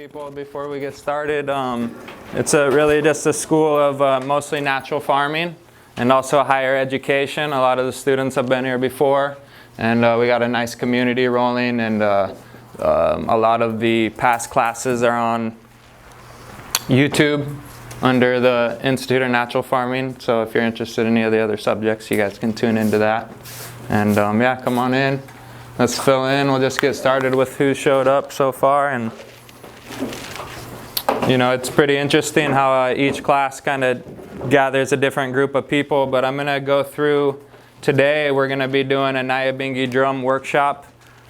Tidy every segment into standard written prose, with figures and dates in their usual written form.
people before we get started. It's really just a school of mostly natural farming and also higher education. A lot of the students have been here before, and we got a nice community rolling, and a lot of the past classes are on YouTube under the Institute of Natural Farming. So if you're interested in any of the other subjects, you guys can tune into that. And yeah, come on in. Let's fill in. We'll just get started with who showed up so far. And you know, it's pretty interesting how each class kind of gathers a different group of people. But I'm going to go through today. We're going to be doing a Nayabingy drum workshop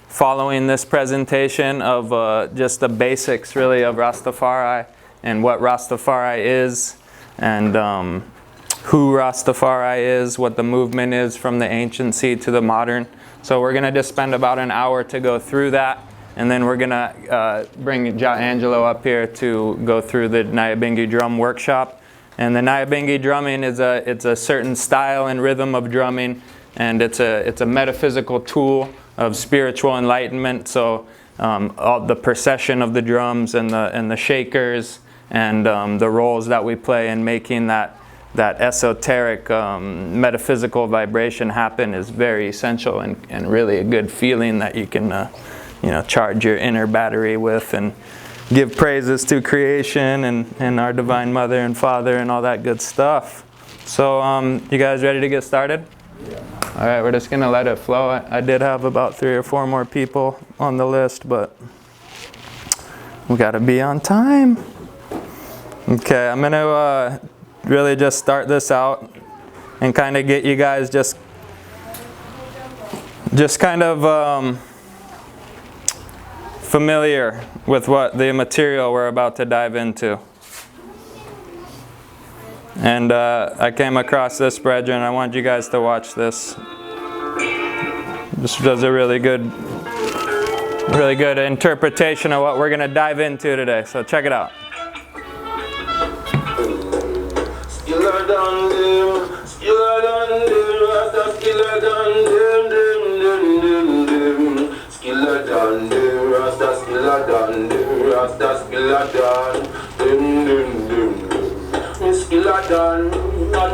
following this presentation of just the basics really of Rastafari and what Rastafari is, and who Rastafari is, what the movement is from the anciency to the modern. So we're going to just spend about an hour to go through that, and then we're going to bring Jah Angelo up here to go through the Nayabingy drum workshop. And the Nayabingy drumming is it's a certain style and rhythm of drumming, and it's a metaphysical tool of spiritual enlightenment. So all the procession of the drums and the shakers and the roles that we play in making that esoteric metaphysical vibration happen is very essential and really a good feeling that you can you know, charge your inner battery with and give praises to creation and our Divine Mother and Father and all that good stuff. So you guys ready to get started? Yeah. All right, we're just gonna let it flow. I did have about 3 or 4 more people on the list, but we gotta be on time. Okay, I'm gonna really just start this out and kind of get you guys just kind of familiar with what the material we're about to dive into. And I came across this, brethren. I want you guys to watch this. This does a really good interpretation of what we're going to dive into today. So check it out.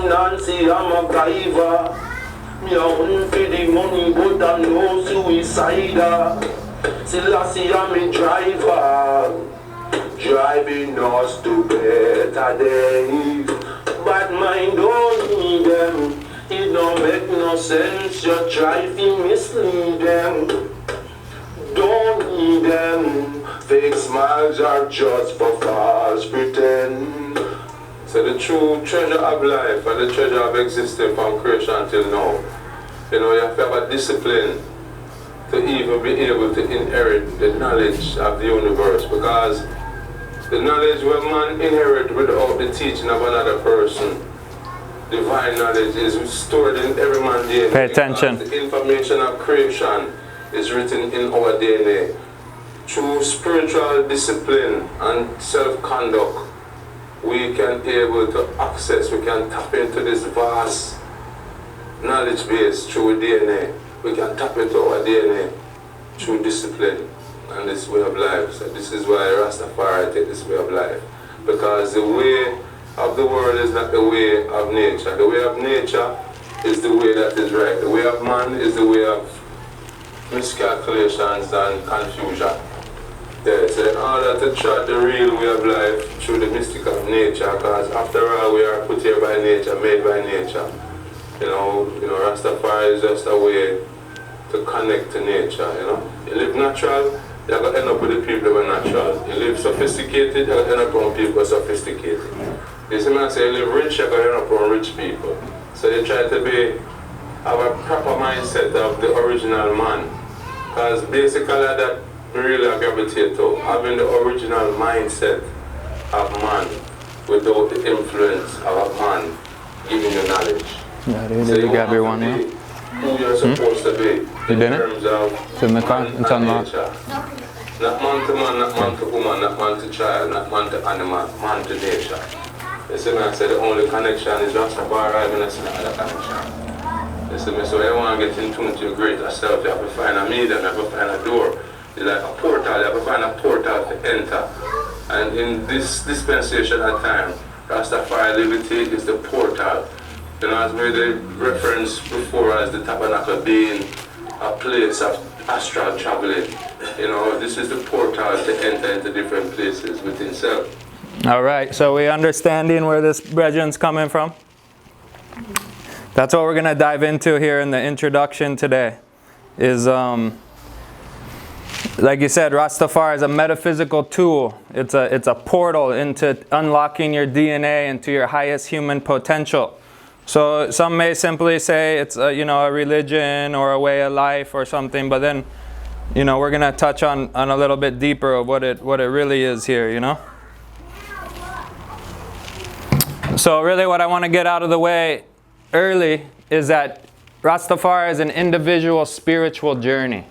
Nancy, I'm a driver. Me a hunt for the money, but I'm no suicider. Selassie, I'm a driver, driving us to better days. But mine don't need them. It don't make no sense. You're driving, mislead them. Don't need them. Fake smiles are just for false pretend. So the true treasure of life and the treasure of existence from creation till now, you know, you have to have a discipline to even be able to inherit the knowledge of the universe, because the knowledge where man inherit without the teaching of another person, divine knowledge, is stored in every man's DNA. Pay attention. The information of creation is written in our DNA. Through spiritual discipline and self-conduct, we can be able to access, we can tap into this vast knowledge base through DNA. We can tap into our DNA through discipline and this way of life. So this is why Rastafari take this way of life. Because the way of the world is not the way of nature. The way of nature is the way that is right. The way of man is the way of miscalculations and confusion. Yeah, so in order to chart the real way of life through the mystic of nature, because after all we are put here by nature, made by nature. You know, Rastafari is just a way to connect to nature, you know. You live natural, you're going to end up with the people who are natural. You live sophisticated, you're going to end up with people who are sophisticated. You see me say you live rich, you're going to end up with rich people. So you try to have a proper mindset of the original man. Because basically that we really gravitate to, having the original mindset of man without the influence of a man giving you knowledge. Yeah, did you grab your one now? Who you're supposed to be in terms of it's in the car. It's unlocked. Not man to man, not man to woman, not man to child, not man to animal, man to nature. You see me, I say the only connection is Rastafari, and that's not other connection. You see me, so you want to get in tune to your greater self, you have to find a medium, you have to find a door. It's like a portal, you have to find a portal to enter And in this dispensation at time, Rastafari liberty is the portal. You know, as made a reference before as the tabernacle being a place of astral traveling. You know, this is the portal to enter into different places within self. All right, so we understanding where this brethren's coming from? That's what we're going to dive into here in the introduction today. Is, like you said, Rastafari is a metaphysical tool. It's a portal into unlocking your DNA into your highest human potential. So some may simply say it's a, you know, a religion or a way of life or something, but then, you know, we're going to touch on a little bit deeper of what it really is here, you know. So really what I want to get out of the way early is that Rastafari is an individual spiritual journey.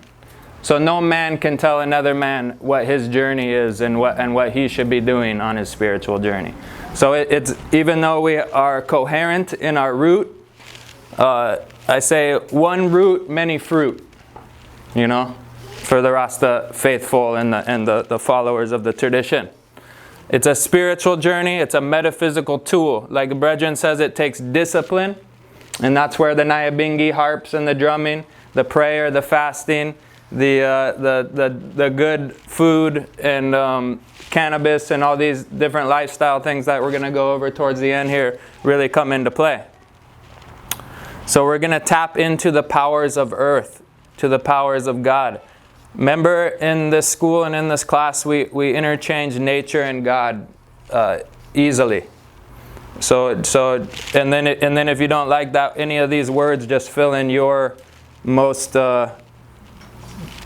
So no man can tell another man what his journey is and what he should be doing on his spiritual journey. So it's even though we are coherent in our root, I say one root, many fruit, you know, for the Rasta faithful and the followers of the tradition. It's a spiritual journey. It's a metaphysical tool. Like the brethren says, it takes discipline. And that's where the Nyahbingi harps and the drumming, the prayer, the fasting, the good food and cannabis and all these different lifestyle things that we're going to go over towards the end here really come into play. So we're going to tap into the powers of earth, to the powers of God. Remember in this school and in this class we interchange nature and God easily. So and then if you don't like that any of these words, just fill in your most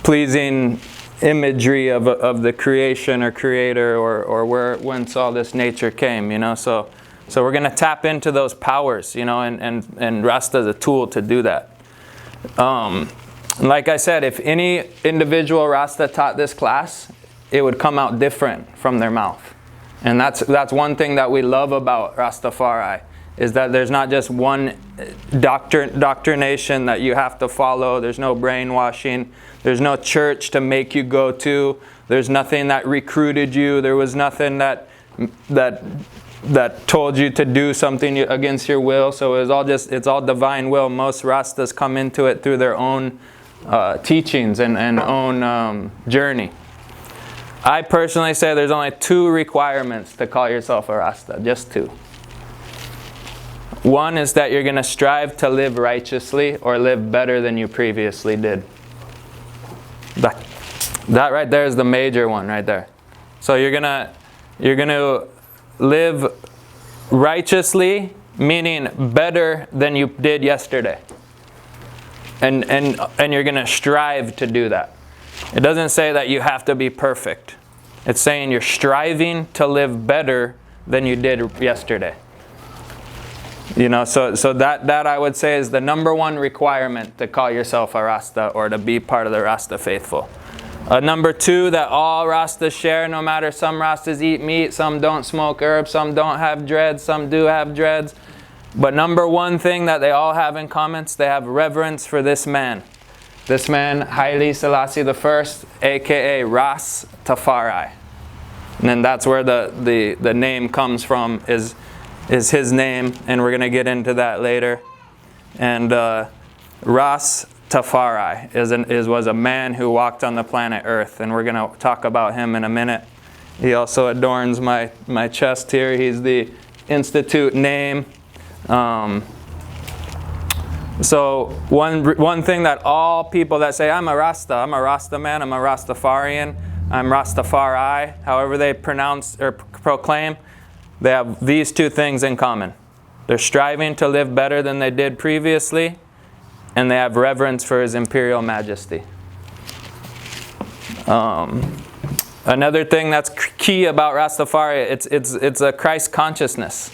pleasing imagery of the creation or creator or whence all this nature came, you know. So we're going to tap into those powers, you know, and Rasta is a tool to do that. Like I said, if any individual Rasta taught this class, it would come out different from their mouth. And that's one thing that we love about Rastafari, is that there's not just one doctrination that you have to follow. There's no brainwashing. There's no church to make you go to. There's nothing that recruited you. There was nothing that told you to do something against your will. So it's all divine will. Most Rastas come into it through their own teachings and own journey. I personally say there's only 2 requirements to call yourself a Rasta, just 2. One is that you're going to strive to live righteously or live better than you previously did. That right there is the major one right there. So you're gonna live righteously, meaning better than you did yesterday. And you're going to strive to do that. It doesn't say that you have to be perfect. It's saying you're striving to live better than you did yesterday. You know, so that I would say is the number one requirement to call yourself a Rasta or to be part of the Rasta faithful. Number 2, that all Rastas share, no matter some Rastas eat meat, some don't smoke herbs, some don't have dreads, some do have dreads. But number 1 thing that they all have in common is they have reverence for this man. This man, Haile Selassie I, AKA Ras Tafari. And then that's where the name comes from, is his name, and we're going to get into that later. And Ras Tafari was a man who walked on the planet Earth, and we're going to talk about him in a minute. He also adorns my chest here. He's the Institute name. So one thing that all people that say, I'm a Rasta man, I'm a Rastafarian, I'm Rastafari, however they pronounce or proclaim, they have these 2 things in common. They're striving to live better than they did previously, and they have reverence for His Imperial Majesty. Another thing that's key about Rastafari, it's a Christ consciousness.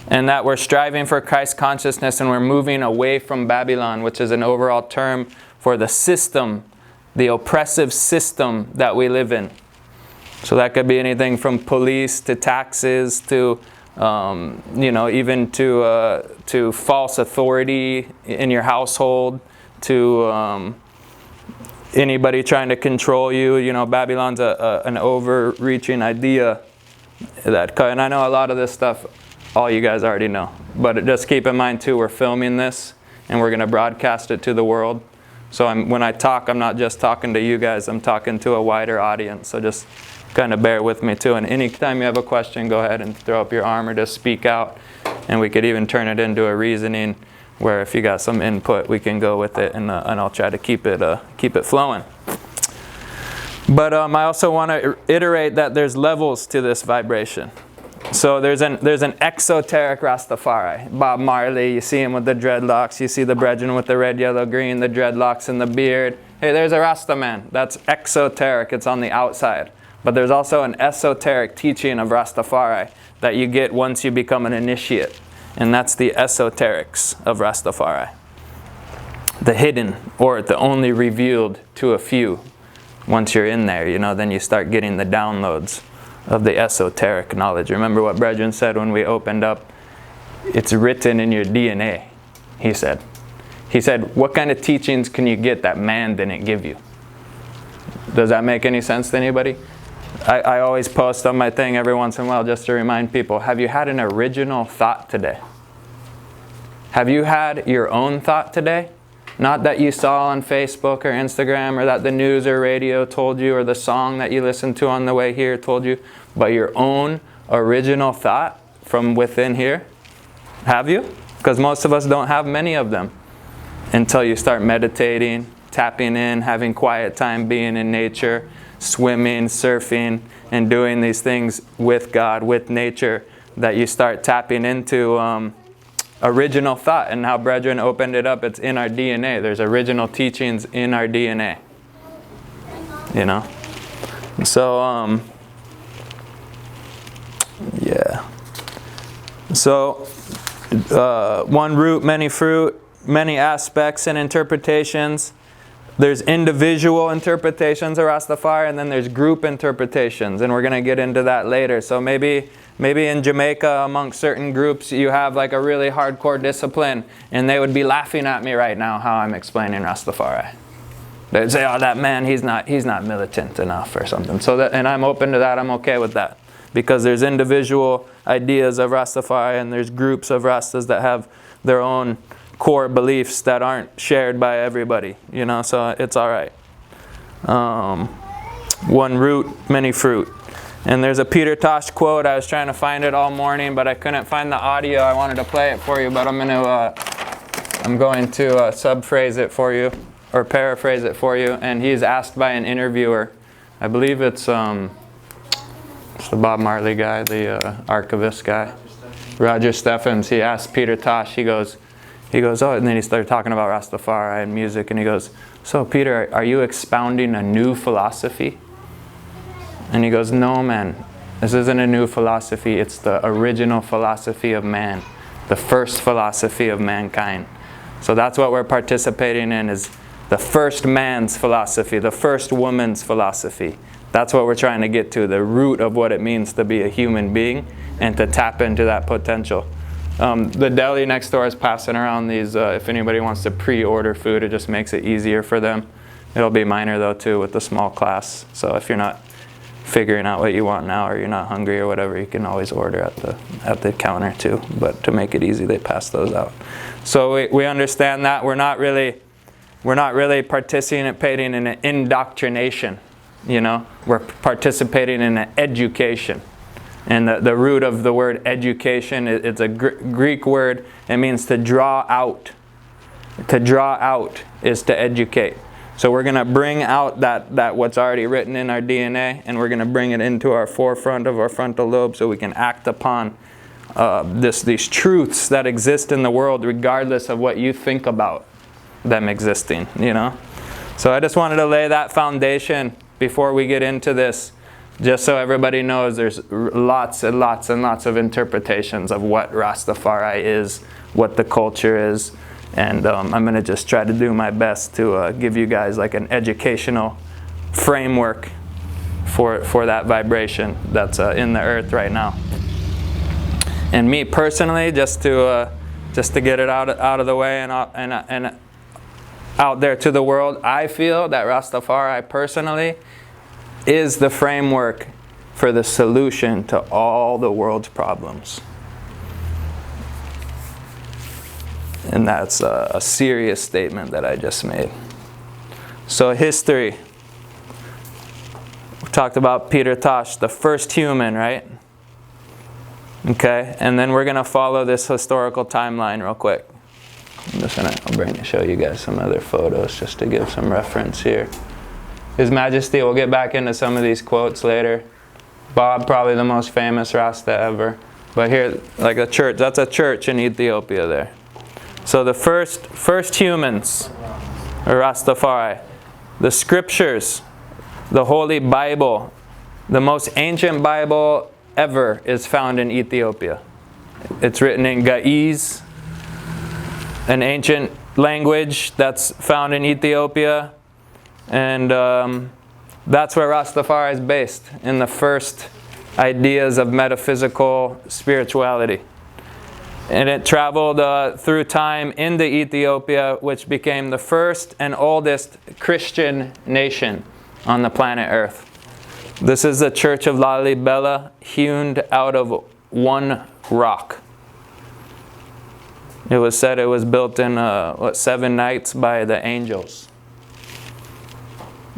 And that we're striving for Christ consciousness, and we're moving away from Babylon, which is an overall term for the system, the oppressive system that we live in. So that could be anything from police to taxes to, even to false authority in your household, to anybody trying to control you. You know, Babylon's an overreaching idea And I know a lot of this stuff, all you guys already know. But just keep in mind too, we're filming this and we're going to broadcast it to the world. So when I talk, I'm not just talking to you guys, I'm talking to a wider audience. So just kind of bear with me too. And anytime you have a question, go ahead and throw up your arm or just speak out. And we could even turn it into a reasoning where if you got some input, we can go with it, and I'll try to keep it flowing. But I also want to iterate that there's levels to this vibration. So there's an exoteric Rastafari. Bob Marley, you see him with the dreadlocks. You see the brethren with the red, yellow, green, the dreadlocks and the beard. Hey, there's a Rasta man. That's exoteric. It's on the outside. But there's also an esoteric teaching of Rastafari that you get once you become an initiate. And that's the esoterics of Rastafari. The hidden, or the only revealed to a few. Once you're in there, then you start getting the downloads of the esoteric knowledge. Remember what Brethren said when we opened up? It's written in your DNA, he said. He said, what kind of teachings can you get that man didn't give you? Does that make any sense to anybody? I always post on my thing every once in a while just to remind people, have you had an original thought today? Have you had your own thought today? Not that you saw on Facebook or Instagram, or that the news or radio told you, or the song that you listened to on the way here told you, but your own original thought from within here. Have you? Because most of us don't have many of them until you start meditating, tapping in, having quiet time, being in nature, swimming, surfing, and doing these things with God, with nature, that you start tapping into original thought. And how Brethren opened it up, it's in our DNA. There's original teachings in our DNA. So, yeah. So, one root, many fruit, many aspects and interpretations. There's individual interpretations of Rastafari, and then there's group interpretations, and we're going to get into that later. So maybe in Jamaica, amongst certain groups, you have like a really hardcore discipline, and they would be laughing at me right now how I'm explaining Rastafari. They'd say, "Oh, that man, he's not militant enough," or something. So and I'm open to that. I'm okay with that, because there's individual ideas of Rastafari, and there's groups of Rastas that have their own core beliefs that aren't shared by everybody, so it's all right. One root, many fruit. And there's a Peter Tosh quote. I was trying to find it all morning, but I couldn't find the audio. I wanted to play it for you, but I'm going to subphrase it for you, or paraphrase it for you. And he's asked by an interviewer. I believe it's the Bob Marley guy, the archivist guy, Roger Steffens. He asked Peter Tosh. He goes, oh, and then he started talking about Rastafari and music, and he goes, so Peter, are you expounding a new philosophy? And he goes, no, man, this isn't a new philosophy. It's the original philosophy of man, the first philosophy of mankind. So that's what we're participating in, is the first man's philosophy, the first woman's philosophy. That's what we're trying to get to, the root of what it means to be a human being and to tap into that potential. The deli next door is passing around these, if anybody wants to pre-order food, it just makes it easier for them. It'll be minor though too, with the small class. So if you're not figuring out what you want now, or you're not hungry or whatever, you can always order at the counter too. But to make it easy, they pass those out. So we understand that we're not really participating in an indoctrination, We're participating in an education. And the root of the word education, it's a Greek word. It means to draw out. To draw out is to educate. So we're going to bring out that what's already written in our DNA, and we're going to bring it into our forefront of our frontal lobe, so we can act upon these truths that exist in the world, regardless of what you think about them existing. So I just wanted to lay that foundation before we get into this. Just so everybody knows, there's lots and lots and lots of interpretations of what Rastafari is, what the culture is, and I'm going to just try to do my best to give you guys like an educational framework for that vibration that's in the earth right now. And me personally, just to get it out of the way and out there to the world, I feel that Rastafari personally is the framework for the solution to all the world's problems. And that's a serious statement that I just made. So history. We talked about Peter Tosh, the first human, right? Okay, and then we're going to follow this historical timeline real quick. I'll show you guys some other photos just to give some reference here. His Majesty, we'll get back into some of these quotes later. Bob, probably the most famous Rasta ever. But here, like a church, that's a church in Ethiopia there. So the first humans, or Rastafari, the scriptures, the Holy Bible, the most ancient Bible ever is found in Ethiopia. It's written in Ge'ez, an ancient language that's found in Ethiopia. And that's where Rastafari is based, in the first ideas of metaphysical spirituality. And it traveled through time into Ethiopia, which became the first and oldest Christian nation on the planet Earth. This is the Church of Lalibela, hewn out of one rock. It was said it was built in 7 nights by the angels.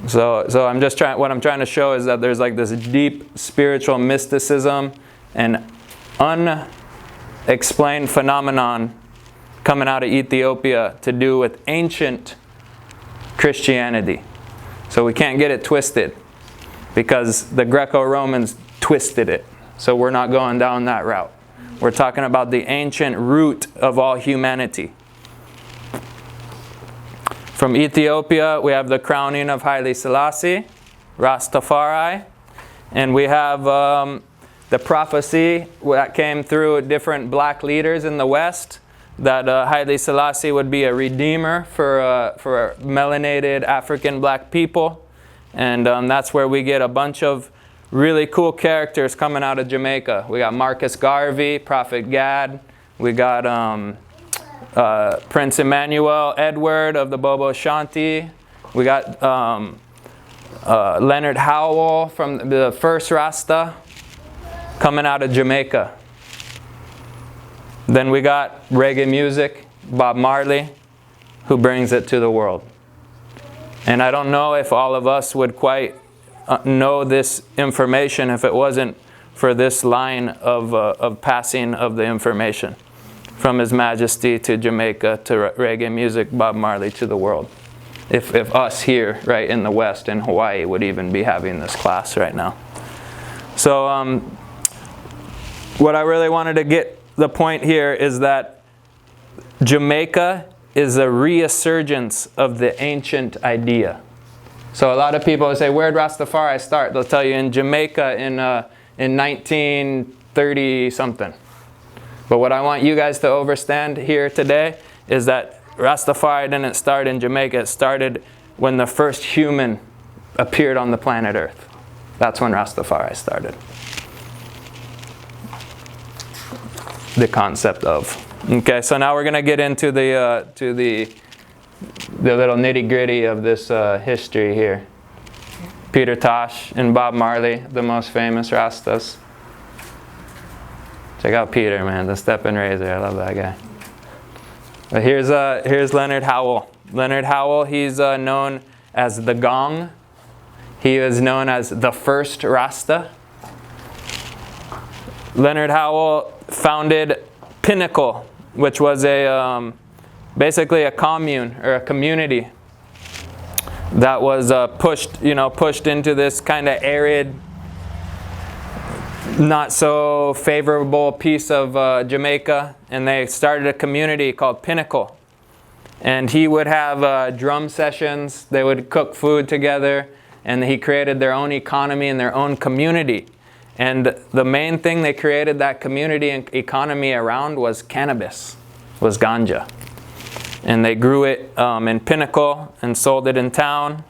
So I'm just what I'm trying to show is that there's like this deep spiritual mysticism and unexplained phenomenon coming out of Ethiopia to do with ancient Christianity. So we can't get it twisted, because the Greco-Romans twisted it. So we're not going down that route. We're talking about the ancient root of all humanity. From Ethiopia, we have the crowning of Haile Selassie, Ras Tafari, and we have the prophecy that came through different black leaders in the West, that Haile Selassie would be a redeemer for melanated African black people. And that's where we get a bunch of really cool characters coming out of Jamaica. We got Marcus Garvey, Prophet Gad. We got Prince Emmanuel Edward of the Bobo Shanti. We got Leonard Howell from the first Rasta coming out of Jamaica. Then we got reggae music, Bob Marley, who brings it to the world. And I don't know if all of us would quite know this information if it wasn't for this line of passing of the information from His Majesty to Jamaica to reggae music, Bob Marley to the world. If us here, right in the West, in Hawaii, would even be having this class right now. So what I really wanted to get the point here is that Jamaica is a resurgence of the ancient idea. So a lot of people will say, where'd Rastafari start? They'll tell you in Jamaica in 1930 something. But what I want you guys to understand here today is that Rastafari didn't start in Jamaica. It started when the first human appeared on the planet Earth. That's when Rastafari started. The concept of. Okay, so now we're going to get into the little nitty-gritty of this history here. Peter Tosh and Bob Marley, the most famous Rastas. Check out Peter, man, the stepping razor. I love that guy. But here's Leonard Howell. Leonard Howell, he's known as the Gong. He is known as the first Rasta. Leonard Howell founded Pinnacle, which was basically a commune or a community that was pushed into this kind of arid, not so favorable piece of Jamaica, and they started a community called Pinnacle. And he would have drum sessions. They would cook food together, and he created their own economy and their own community. And the main thing they created that community and economy around was cannabis, was ganja. And they grew it in Pinnacle and sold it in town.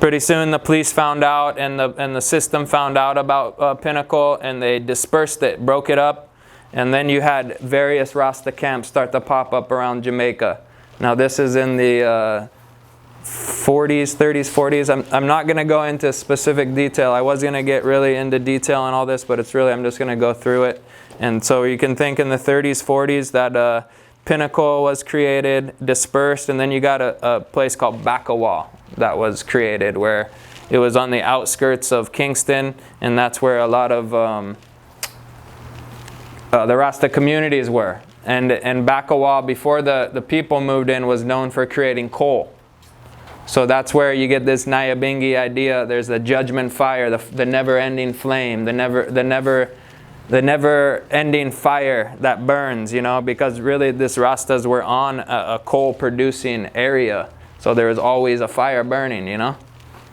Pretty soon the police found out and the system found out about Pinnacle, and they dispersed it, broke it up. And then you had various Rasta camps start to pop up around Jamaica. Now this is in the 40s, 30s, 40s. I'm not going to go into specific detail. I was going to get really into detail on all this, but it's really, I'm just going to go through it. And so you can think in the 30s, 40s that Pinnacle was created, dispersed, and then you got a place called Backawa that was created, where it was on the outskirts of Kingston, and that's where a lot of the Rasta communities were. And Backawa, before the people moved in, was known for creating coal. So that's where you get this Nyahbingi idea. There's the judgment fire, the never-ending flame, the never-ending fire that burns, you know, because really this Rastas were on a coal-producing area. So there was always a fire burning, you know.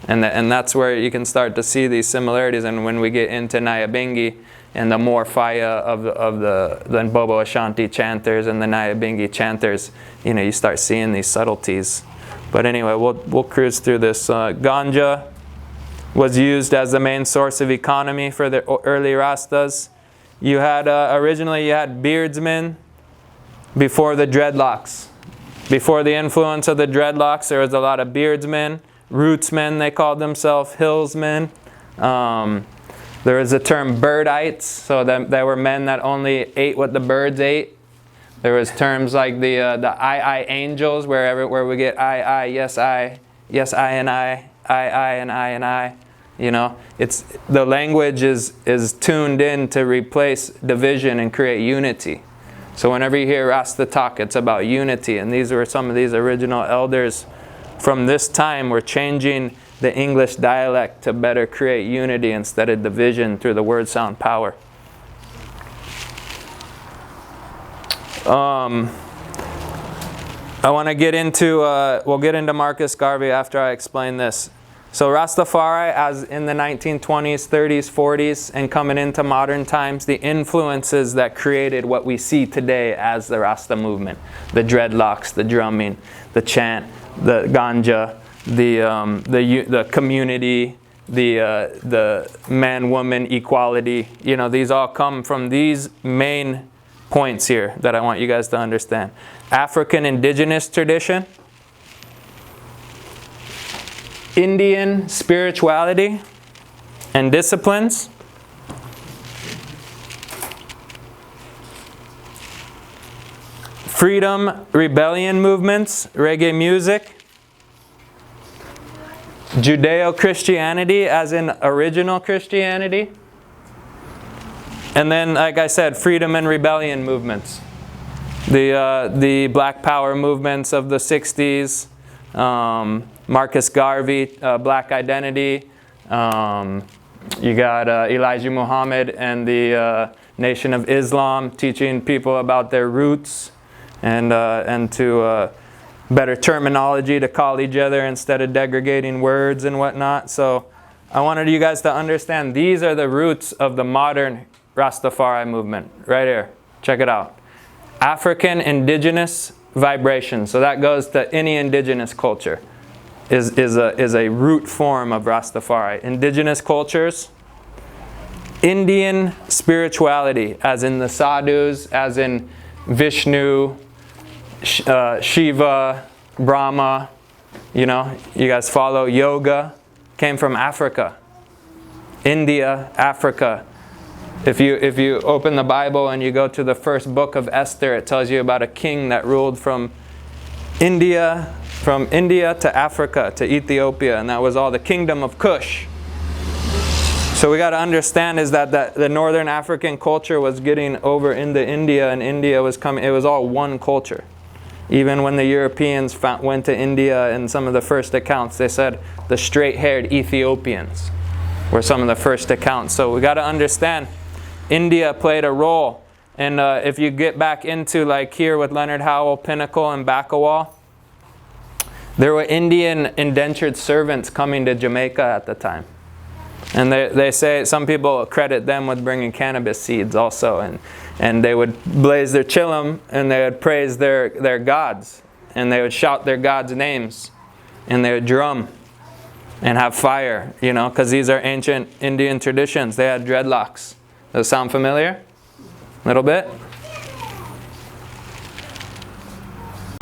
And that's where you can start to see these similarities. And when we get into Nyahbingi and the more fire of the Bobo Ashanti chanters and the Nyahbingi chanters, you know, you start seeing these subtleties. But anyway, we'll cruise through this. Ganja was used as the main source of economy for the early Rastas. You had originally you had beardsmen before the dreadlocks. Before the influence of the dreadlocks, there was a lot of beardsmen, rootsmen they called themselves, hillsmen. There was the term birdites, so there were men that only ate what the birds ate. There was terms like the I angels, where we get I, yes I and I and I and I. You know, it's the language is tuned in to replace division and create unity. So whenever you hear Rasta talk, it's about unity. And these were some of these original elders from this time were changing the English dialect to better create unity instead of division through the word sound power. I want to get into, we'll get into Marcus Garvey after I explain this. So Rastafari, as in the 1920s, 30s, 40s, and coming into modern times, the influences that created what we see today as the Rasta movement. The dreadlocks, the drumming, the chant, the ganja, the community, the man-woman equality. You know, these all come from these main points here that I want you guys to understand. African indigenous tradition, Indian spirituality and disciplines, freedom, rebellion movements, reggae music, Judeo-Christianity as in original Christianity, and then, like I said, freedom and rebellion movements. The Black Power movements of the 60s, Marcus Garvey, Black Identity. You got Elijah Muhammad and the Nation of Islam teaching people about their roots and to better terminology to call each other instead of degrading words and whatnot. So I wanted you guys to understand these are the roots of the modern Rastafari movement. Right here. Check it out. African indigenous vibration. So that goes to any indigenous culture. Is a root form of Rastafari. Indigenous cultures. Indian spirituality, as in the sadhus, as in Vishnu, Shiva, Brahma. You know, you guys follow yoga. Came from Africa. India, Africa. If you open the Bible and you go to the first book of Esther, it tells you about a king that ruled from India to Africa to Ethiopia, and that was all the kingdom of Kush. So we got to understand is that the northern African culture was getting over into India, and India was coming. It was all one culture. Even when the Europeans went to India, in some of the first accounts, they said the straight-haired Ethiopians were some of the first accounts. So we got to understand India played a role. And if you get back into like here with Leonard Howell, Pinnacle, and Backawa, there were Indian indentured servants coming to Jamaica at the time. And they say, some people credit them with bringing cannabis seeds also. And they would blaze their chillum and they would praise their gods. And they would shout their gods' names. And they would drum and have fire, you know, because these are ancient Indian traditions. They had dreadlocks. Does it sound familiar? A little bit?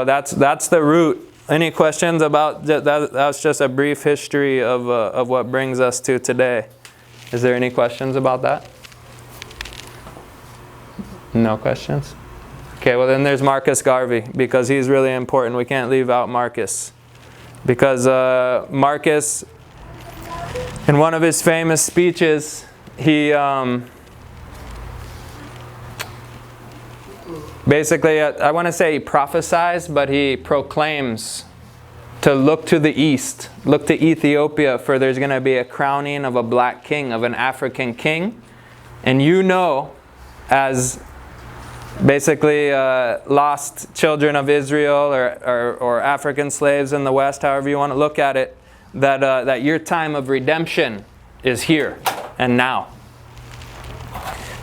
So that's the root Any questions about that? That's just a brief history of what brings us to today. Is there any questions about that? No questions? Okay, well then there's Marcus Garvey, because he's really important. We can't leave out Marcus. Because Marcus, in one of his famous speeches, he basically, I want to say he prophesies, but he proclaims to look to the east, look to Ethiopia, for there's going to be a crowning of a black king, of an African king. And you know, as basically lost children of Israel or African slaves in the West, however you want to look at it, that your time of redemption is here and now.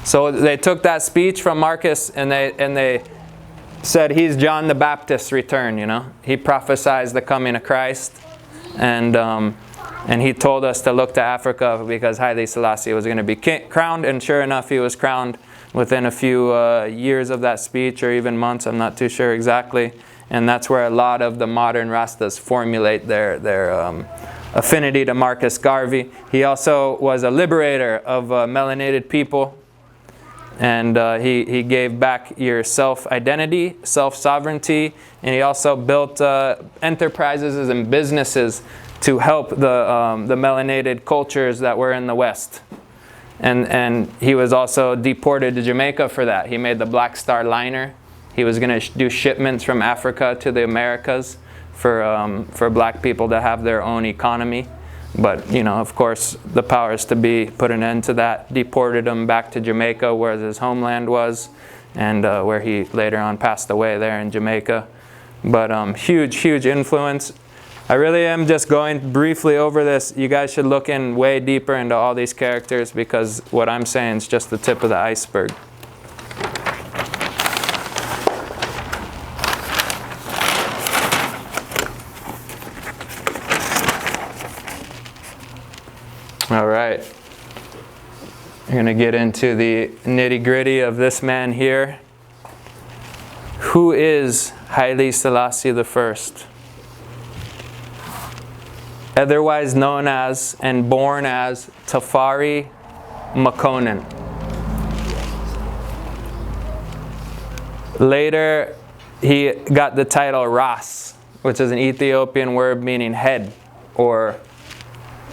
So they took that speech from Marcus and they said he's John the Baptist's return, you know. He prophesied the coming of Christ, and he told us to look to Africa because Haile Selassie was going to be crowned, and sure enough he was crowned within a few years of that speech, or even months, I'm not too sure exactly. And that's where a lot of the modern Rastas formulate their affinity to Marcus Garvey. He also was a liberator of melanated people. And he gave back your self-identity, self-sovereignty, and he also built enterprises and businesses to help the melanated cultures that were in the West. And he was also deported to Jamaica for that. He made the Black Star liner. He was going to do shipments from Africa to the Americas for black people to have their own economy. But, you know, of course, the powers to be put an end to that, deported him back to Jamaica, where his homeland was, and where he later on passed away there in Jamaica. But huge, huge influence. I really am just going briefly over this. You guys should look in way deeper into all these characters, because what I'm saying is just the tip of the iceberg. All right, we're going to get into the nitty-gritty of this man here. Who is Haile Selassie I? Otherwise known as and born as Tafari Makonnen. Later, he got the title Ras, which is an Ethiopian word meaning head or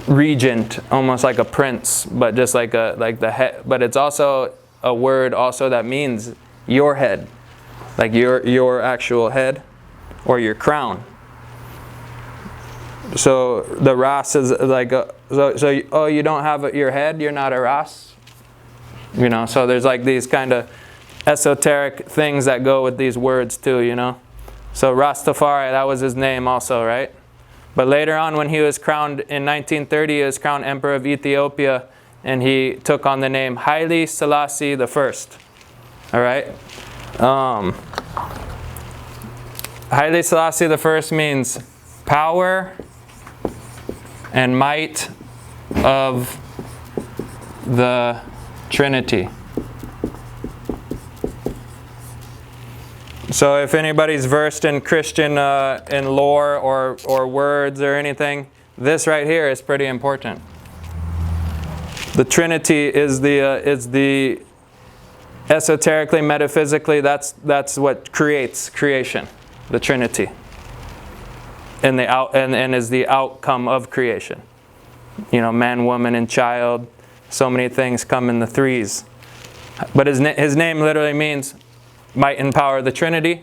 regent, almost like a prince, but just like the head. But it's also a word also that means your head, like your actual head or your crown. So the Ras is like oh, you don't have your head, you're not a Ras, you know. So there's like these kind of esoteric things that go with these words too, you know. So Rastafari, that was his name also, right? But later on, when he was crowned in 1930, he was crowned Emperor of Ethiopia, and he took on the name Haile Selassie I. All right? Haile Selassie I means power and might of the Trinity. So if anybody's versed in Christian in lore or words or anything, this right here is pretty important. The Trinity is the esoterically, metaphysically, that's what creates creation, the Trinity, and is the outcome of creation. You know, man, woman, and child. So many things come in the threes. But his name literally means might and power of the Trinity.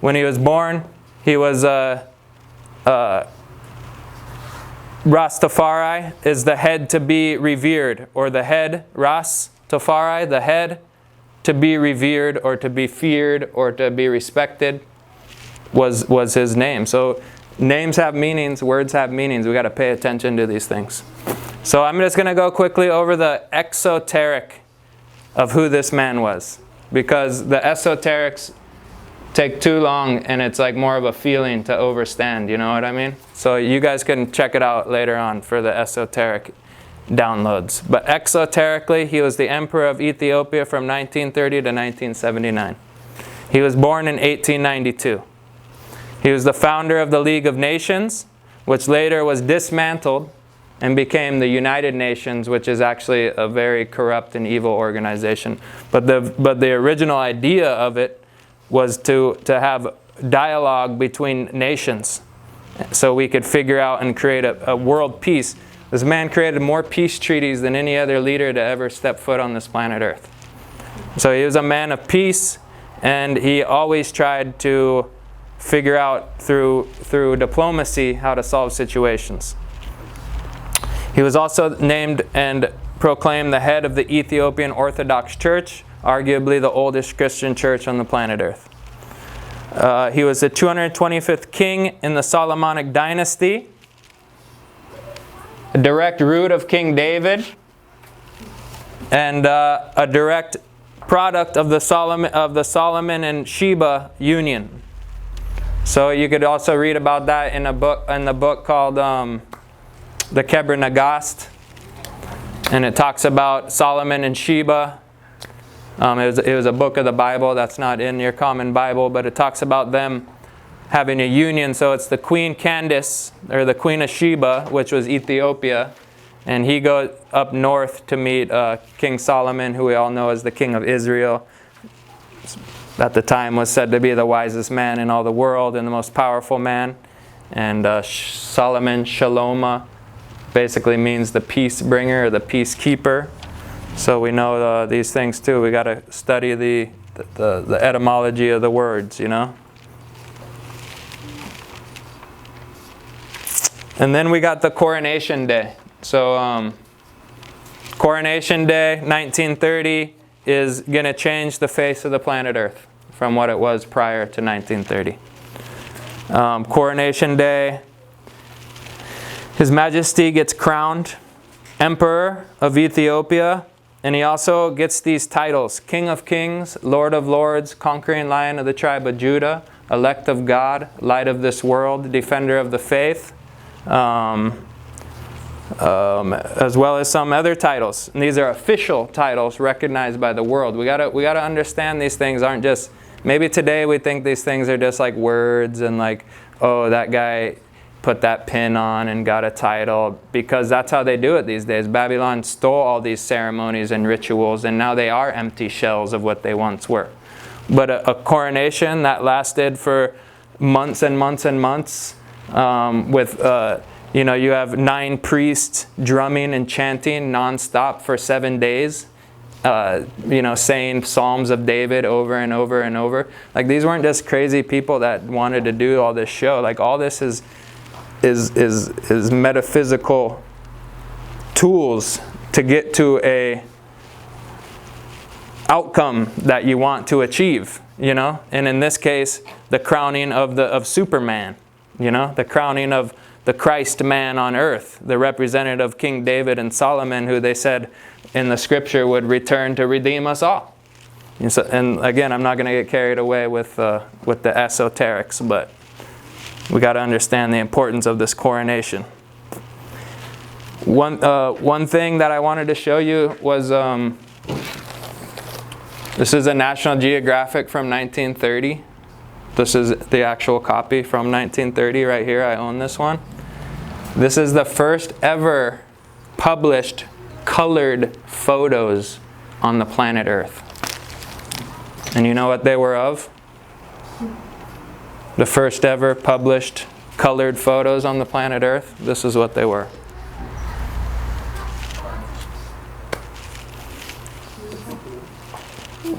When he was born, he was Rastafari is the head to be revered, or the head, Ras Tafari, the head to be revered or to be feared or to be respected was his name. So names have meanings, words have meanings. We got to pay attention to these things. So I'm just going to go quickly over the exoteric of who this man was, because the esoterics take too long and it's like more of a feeling to overstand, you know what I mean? So you guys can check it out later on for the esoteric downloads. But exoterically, he was the Emperor of Ethiopia from 1930 to 1979. He was born in 1892. He was the founder of the League of Nations, which later was dismantled and became the United Nations, which is actually a very corrupt and evil organization. But the original idea of it was to have dialogue between nations so we could figure out and create a world peace. This man created more peace treaties than any other leader to ever step foot on this planet Earth. So he was a man of peace, and he always tried to figure out through diplomacy how to solve situations. He was also named and proclaimed the head of the Ethiopian Orthodox Church, arguably the oldest Christian church on the planet Earth. He was the 225th king in the Solomonic dynasty, a direct root of King David, and a direct product of the Solomon and Sheba union. So you could also read about that in the book called the Kebra Nagast, and it talks about Solomon and Sheba. It was a book of the Bible that's not in your common Bible, but it talks about them having a union. So it's the Queen Candace, or the Queen of Sheba, which was Ethiopia, and he goes up north to meet King Solomon, who we all know as the King of Israel. At the time was said to be the wisest man in all the world and the most powerful man. And Solomon, Shaloma, basically means the peace bringer or the peacekeeper. So we know these things too. We got to study the etymology of the words, you know. And then we got the Coronation Day. So Coronation Day, 1930, is going to change the face of the planet Earth from what it was prior to 1930. Coronation Day, His Majesty gets crowned Emperor of Ethiopia, and he also gets these titles: King of Kings, Lord of Lords, Conquering Lion of the tribe of Judah, Elect of God, Light of this world, Defender of the Faith, as well as some other titles. And these are official titles recognized by the world. We gotta understand these things aren't just, maybe today we think these things are just like words and like, oh, that guy put that pin on and got a title, because that's how they do it these days. Babylon stole all these ceremonies and rituals, and now they are empty shells of what they once were. But a coronation that lasted for months and months and months, you know, you have 9 priests drumming and chanting nonstop for 7 days, you know, saying Psalms of David over and over and over. Like, these weren't just crazy people that wanted to do all this show. Like, all this is metaphysical tools to get to a outcome that you want to achieve, you know. And in this case, the crowning of Superman, you know, the crowning of the Christ man on earth, the representative of King David and Solomon, who they said in the scripture would return to redeem us all. And, so, and again, I'm not going to get carried away with the esoterics, but we got to understand the importance of this coronation. One thing that I wanted to show you was this is a National Geographic from 1930. This is the actual copy from 1930 right here. I own this one. This is the first ever published colored photos on the planet Earth. And you know what they were of? The first ever published colored photos on the planet Earth. This is what they were.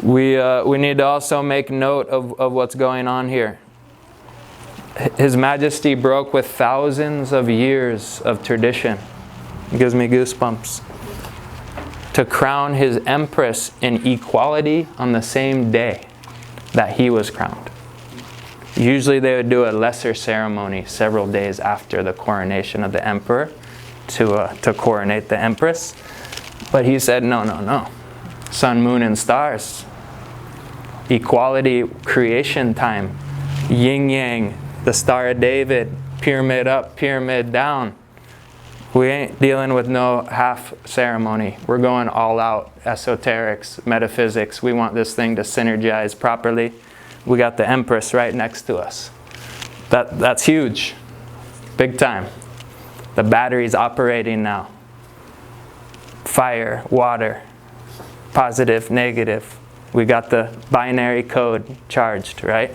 We need to also make note of what's going on here. His Majesty broke with thousands of years of tradition. It gives me goosebumps. To crown his empress in equality on the same day that he was crowned. Usually they would do a lesser ceremony several days after the coronation of the emperor to coronate the empress. But he said, no, no, no. Sun, moon, and stars. Equality, creation time. Yin yang, the Star of David, pyramid up, pyramid down. We ain't dealing with no half ceremony. We're going all out. Esoterics, metaphysics. We want this thing to synergize properly. We got the Empress right next to us. That's huge. Big time. The battery's operating now. Fire, water, positive, negative. We got the binary code charged, right?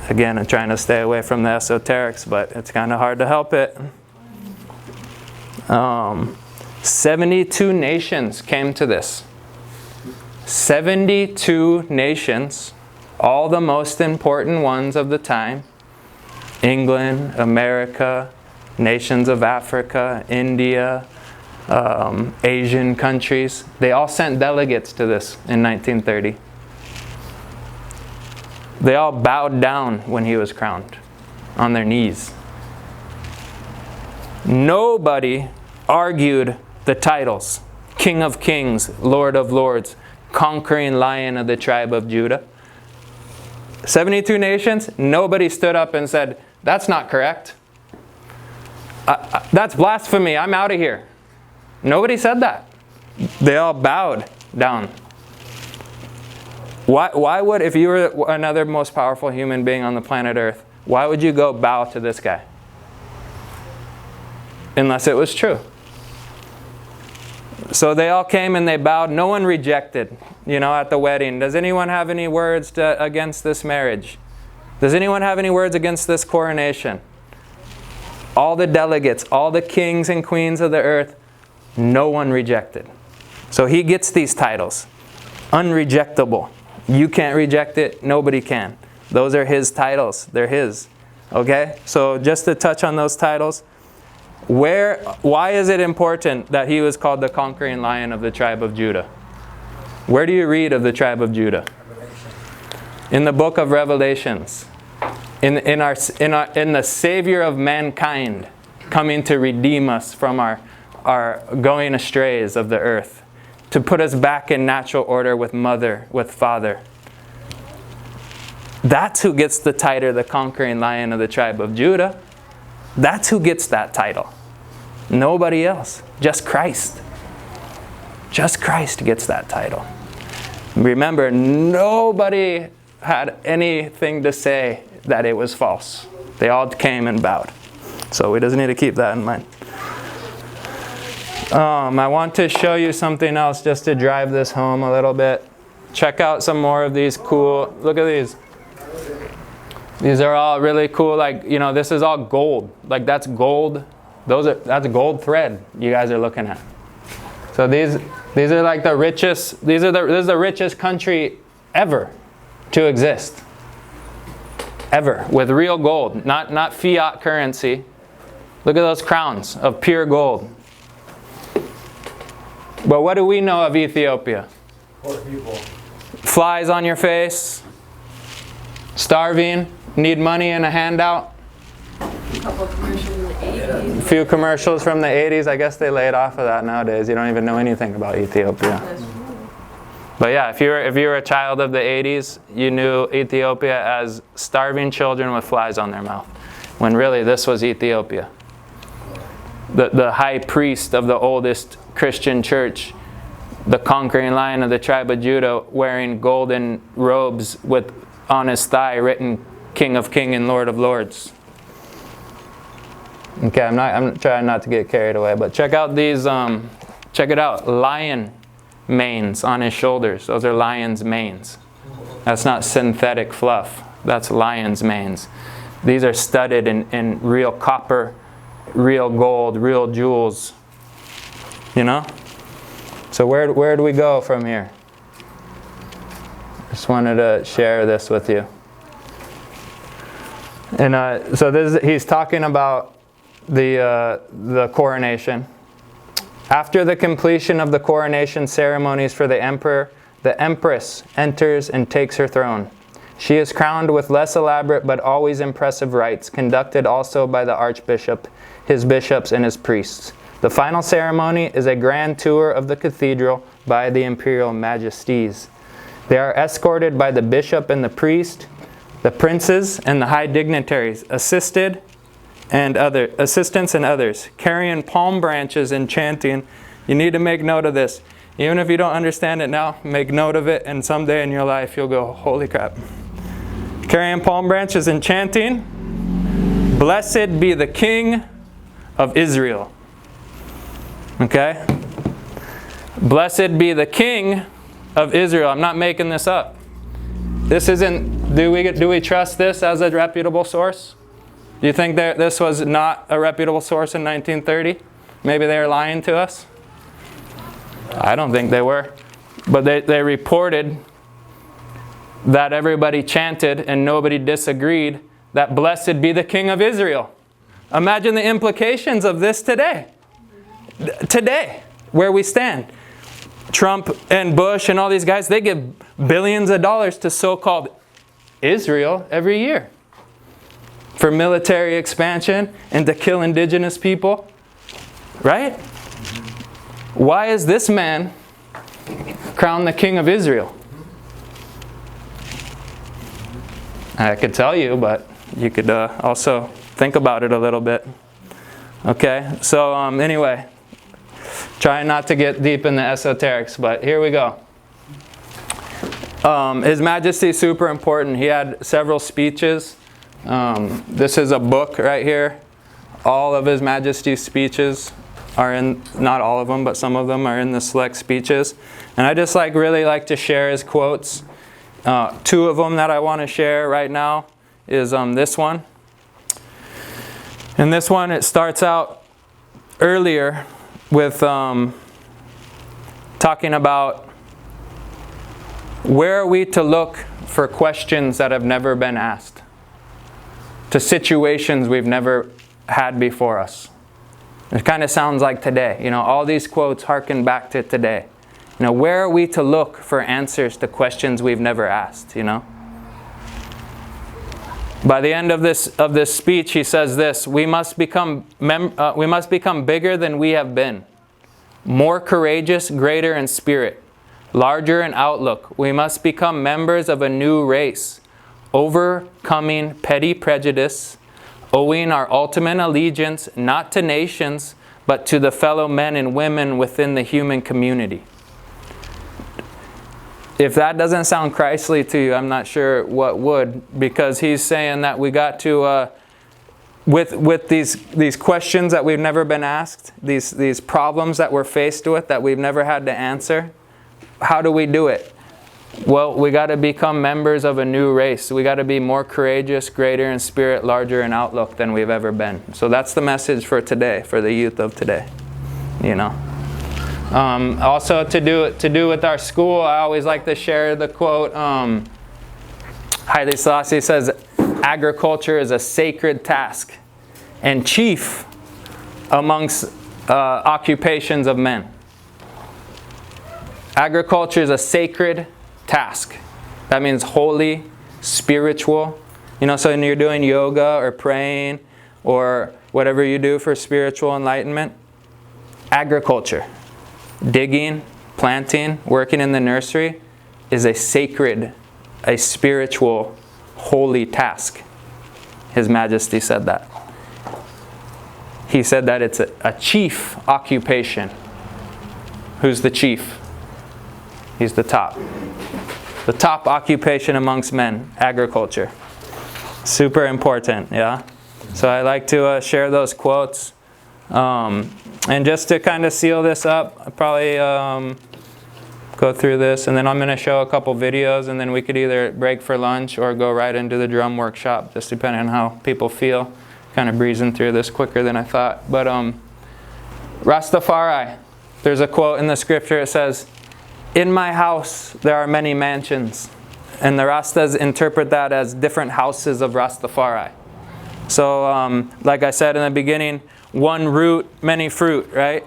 Again, I'm trying to stay away from the esoterics, but it's kind of hard to help it. 72 nations came to this. 72 nations, all the most important ones of the time. England, America, nations of Africa, India, Asian countries. They all sent delegates to this in 1930. They all bowed down when he was crowned, on their knees. Nobody argued the titles. King of Kings, Lord of Lords, Conquering Lion of the tribe of Judah. 72 nations, nobody stood up and said, that's not correct. That's blasphemy, I'm out of here. Nobody said that. They all bowed down. Why would, if you were another most powerful human being on the planet Earth, why would you go bow to this guy? Unless it was true. So they all came and they bowed. No one rejected, at the wedding. Does anyone have any words against this marriage? Does anyone have any words against this coronation? All the delegates, all the kings and queens of the earth, no one rejected. So he gets these titles. Unrejectable. You can't reject it. Nobody can. Those are his titles. They're his. Okay? So just to touch on those titles. Why is it important that he was called the conquering lion of the tribe of Judah? Where do you read of the tribe of Judah? In the book of Revelations. In the Savior of mankind coming to redeem us from our going astrays of the earth. To put us back in natural order with mother, with father. That's who gets the title, the conquering lion of the tribe of Judah. That's who gets that title. Nobody else. Just Christ. Just Christ gets that title. Remember, nobody had anything to say that it was false. They all came and bowed. So we just need to keep that in mind. I want to show you something else just to drive this home a little bit. Check out some more of these cool, look at these. These are all really cool, this is all gold. Like that's gold, that's gold thread you guys are looking at. So these are like the richest, this is the richest country ever to exist. Ever, with real gold, not fiat currency. Look at those crowns of pure gold. But what do we know of Ethiopia? Poor people. Flies on your face, starving, need money and a handout. A couple commercials in the 80s. A few commercials from the 80s. I guess they laid off of that nowadays. You don't even know anything about Ethiopia. That's true. But yeah, if you were a child of the 80s, you knew Ethiopia as starving children with flies on their mouth. When really this was Ethiopia. The high priest of the oldest Christian church, the conquering lion of the tribe of Judah, wearing golden robes with on his thigh written King of Kings and Lord of Lords. Okay, I'm trying not to get carried away, but check out these, check it out, lion manes on his shoulders. Those are lion's manes. That's not synthetic fluff. That's lion's manes. These are studded in real copper, real gold, real jewels. So where do we go from here? Just wanted to share this with you. And so he's talking about the coronation. After the completion of the coronation ceremonies for the emperor, the empress enters and takes her throne. She is crowned with less elaborate but always impressive rites, conducted also by the archbishop, his bishops, and his priests. The final ceremony is a grand tour of the cathedral by the imperial majesties. They are escorted by the bishop and the priest, the princes and the high dignitaries, assistants and others, carrying palm branches and chanting. You need to make note of this. Even if you don't understand it now, make note of it, and someday in your life you'll go, holy crap. Carrying palm branches and chanting, "Blessed be the King of Israel." Okay? Blessed be the King of Israel. I'm not making this up. This isn't, do we trust this as a reputable source? Do you think that this was not a reputable source in 1930? Maybe they were lying to us? I don't think they were. But they reported that everybody chanted and nobody disagreed that blessed be the King of Israel. Imagine the implications of this today. Today, where we stand. Trump and Bush and all these guys, they give billions of dollars to so-called Israel every year for military expansion and to kill indigenous people. Right? Why is this man crowned the King of Israel? I could tell you, but you could also think about it a little bit. Okay, so anyway, trying not to get deep in the esoterics, but here we go. His Majesty is super important. He had several speeches. This is a book right here. All of His Majesty's speeches are in, not all of them, but some of them are in the select speeches. And I just really like to share his quotes. Two of them that I want to share right now is this one. And this one, it starts out earlier with talking about where are we to look for questions that have never been asked, to situations we've never had before us. It kind of sounds like today. You know, all these quotes harken back to today. You know, where are we to look for answers to questions we've never asked, you know? By the end of this speech, he says this: we must become bigger than we have been, more courageous, greater in spirit, larger in outlook. We must become members of a new race, overcoming petty prejudice, owing our ultimate allegiance not to nations, but to the fellow men and women within the human community. If that doesn't sound Christly to you, I'm not sure what would, because he's saying that we got to, with these questions that we've never been asked, these problems that we're faced with that we've never had to answer, how do we do it? Well, we got to become members of a new race. We got to be more courageous, greater in spirit, larger in outlook than we've ever been. So that's the message for today, for the youth of today. You know. Also to do with our school, I always like to share the quote. Haile Selassie says, "Agriculture is a sacred task and chief amongst occupations of men." Agriculture is a sacred task. That means holy, spiritual. You know, so when you're doing yoga or praying or whatever you do for spiritual enlightenment, agriculture, digging, planting, working in the nursery is a sacred, a spiritual, holy task. His Majesty said that. He said that it's a chief occupation. Who's the chief? He's the top. The top occupation amongst men, agriculture. Super important, yeah? So I like to share those quotes. And just to kind of seal this up, I'll probably go through this, and then I'm going to show a couple videos, and then we could either break for lunch or go right into the drum workshop, just depending on how people feel. Kind of breezing through this quicker than I thought. But Rastafari, there's a quote in the scripture, it says, "In my house there are many mansions." And the Rastas interpret that as different houses of Rastafari. So like I said in the beginning, one root, many fruit, right?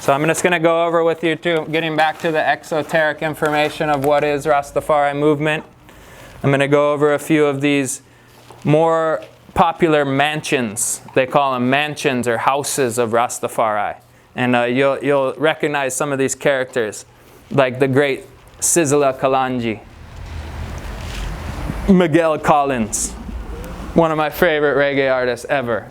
So I'm just going to go over with you too, getting back to the exoteric information of what is Rastafari movement. I'm going to go over a few of these more popular mansions. They call them mansions or houses of Rastafari. And you'll recognize some of these characters, like the great Sizzla Kalonji, Miguel Collins, one of my favorite reggae artists ever.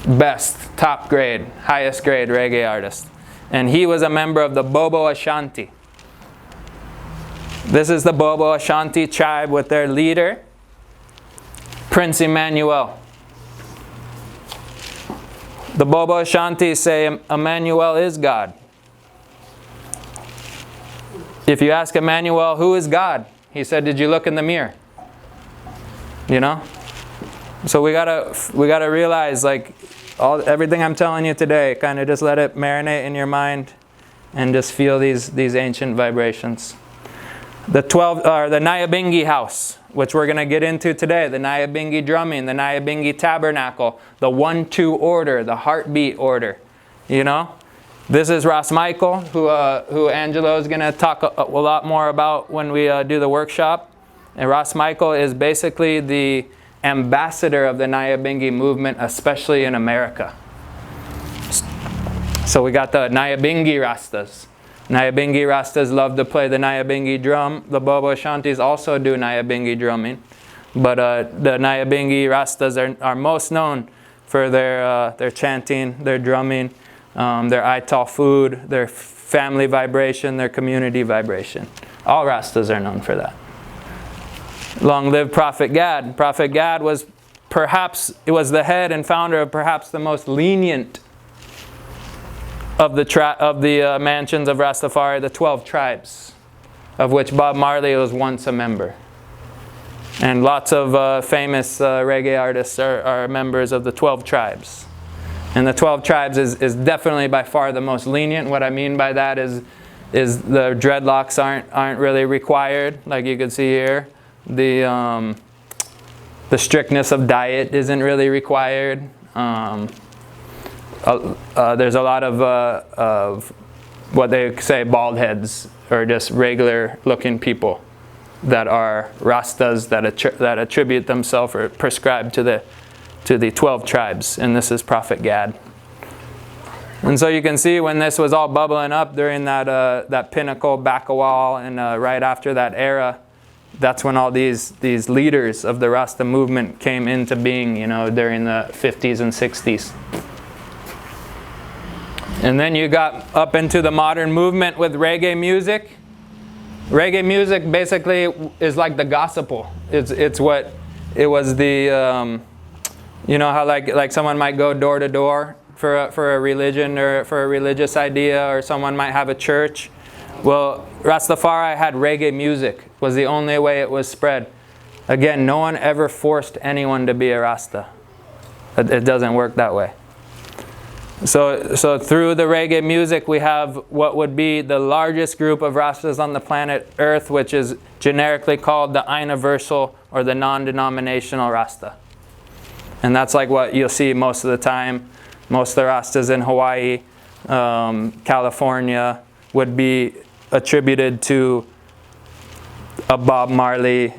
Best, top grade, highest grade reggae artist. And he was a member of the Bobo Ashanti. This is the Bobo Ashanti tribe with their leader, Prince Emmanuel. The Bobo Ashanti say Emmanuel is God. If you ask Emmanuel, who is God? He said, did you look in the mirror? You know? So we gotta realize, like, everything I'm telling you today, kind of just let it marinate in your mind and just feel these ancient vibrations. The Nyahbingi house, which we're gonna get into today, the Nyahbingi drumming, the Nyahbingi tabernacle, the 1-2 order, the heartbeat order. You know? This is Ras Michael, who Angelo is gonna talk a lot more about when we do the workshop. And Ras Michael is basically the ambassador of the Nyahbingi movement, especially in America. So we got the Nyahbingi Rastas. Nyahbingi Rastas love to play the Nyahbingi drum. The Bobo Ashantis also do Nyahbingi drumming. But the Nyahbingi Rastas are most known for their chanting, their drumming, their Ital food, their family vibration, their community vibration. All Rastas are known for that. Long live Prophet Gad. Prophet Gad was the head and founder of perhaps the most lenient of the mansions of Rastafari, the 12 tribes, of which Bob Marley was once a member. And lots of famous reggae artists are members of the 12 tribes. And the 12 tribes is definitely by far the most lenient. What I mean by that is the dreadlocks aren't really required, like you can see here. The strictness of diet isn't really required. There's a lot of what they say bald heads, or just regular looking people that are Rastas that attribute themselves or prescribe to the 12 tribes. And this is Prophet Gad. And so you can see when this was all bubbling up during that pinnacle Bakawal and right after that era, that's when all these leaders of the Rasta movement came into being, you know, during the 50s and 60s. And then you got up into the modern movement with reggae music. Reggae music basically is like the gospel. It's what it was the you know how like someone might go door to door for a religion or for a religious idea, or someone might have a church. Well, Rastafari had reggae music, was the only way it was spread. Again, no one ever forced anyone to be a Rasta. It doesn't work that way. So through the reggae music, we have what would be the largest group of Rastas on the planet Earth, which is generically called the universal or the non-denominational Rasta. And that's like what you'll see most of the time. Most of the Rastas in Hawaii, California, would be attributed to a Bob Marley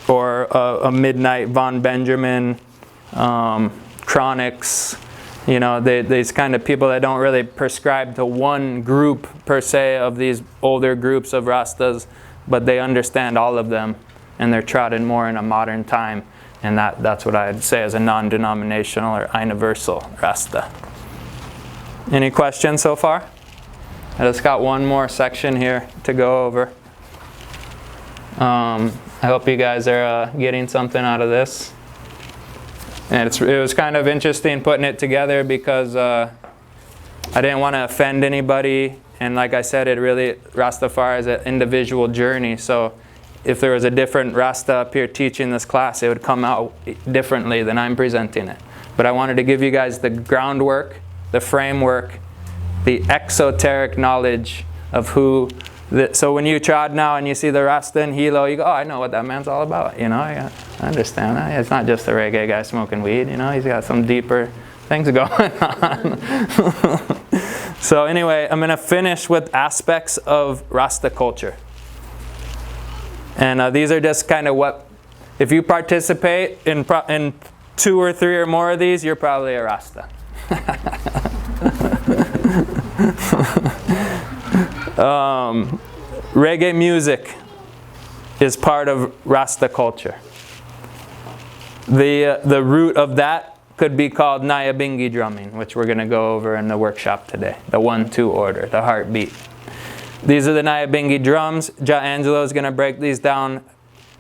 or a Midnight Von Benjamin, Chronics. You know, these kind of people that don't really prescribe to one group per se of these older groups of Rastas, but they understand all of them, and they're trodden more in a modern time. And that's what I'd say as a non-denominational or universal Rasta. Any questions so far? I just got one more section here to go over. I hope you guys are getting something out of this. And it was kind of interesting putting it together because I didn't want to offend anybody. And like I said, Rastafari is an individual journey. So if there was a different Rasta up here teaching this class, it would come out differently than I'm presenting it. But I wanted to give you guys the groundwork, the framework, the exoteric knowledge of who. So when you trod now and you see the Rasta and Hilo, you go, oh, I know what that man's all about. You know, I understand that. It's not just a reggae guy smoking weed. You know, he's got some deeper things going on. So anyway, I'm going to finish with aspects of Rasta culture. And these are just kind of what, if you participate in 2 or 3 or more of these, you're probably a Rasta. Reggae music is part of Rasta culture. The root of that could be called Nyahbingy drumming, which we're going to go over in the workshop today. The 1-2 order, the heartbeat. These are the Nyahbingy drums. Jah Angelo is going to break these down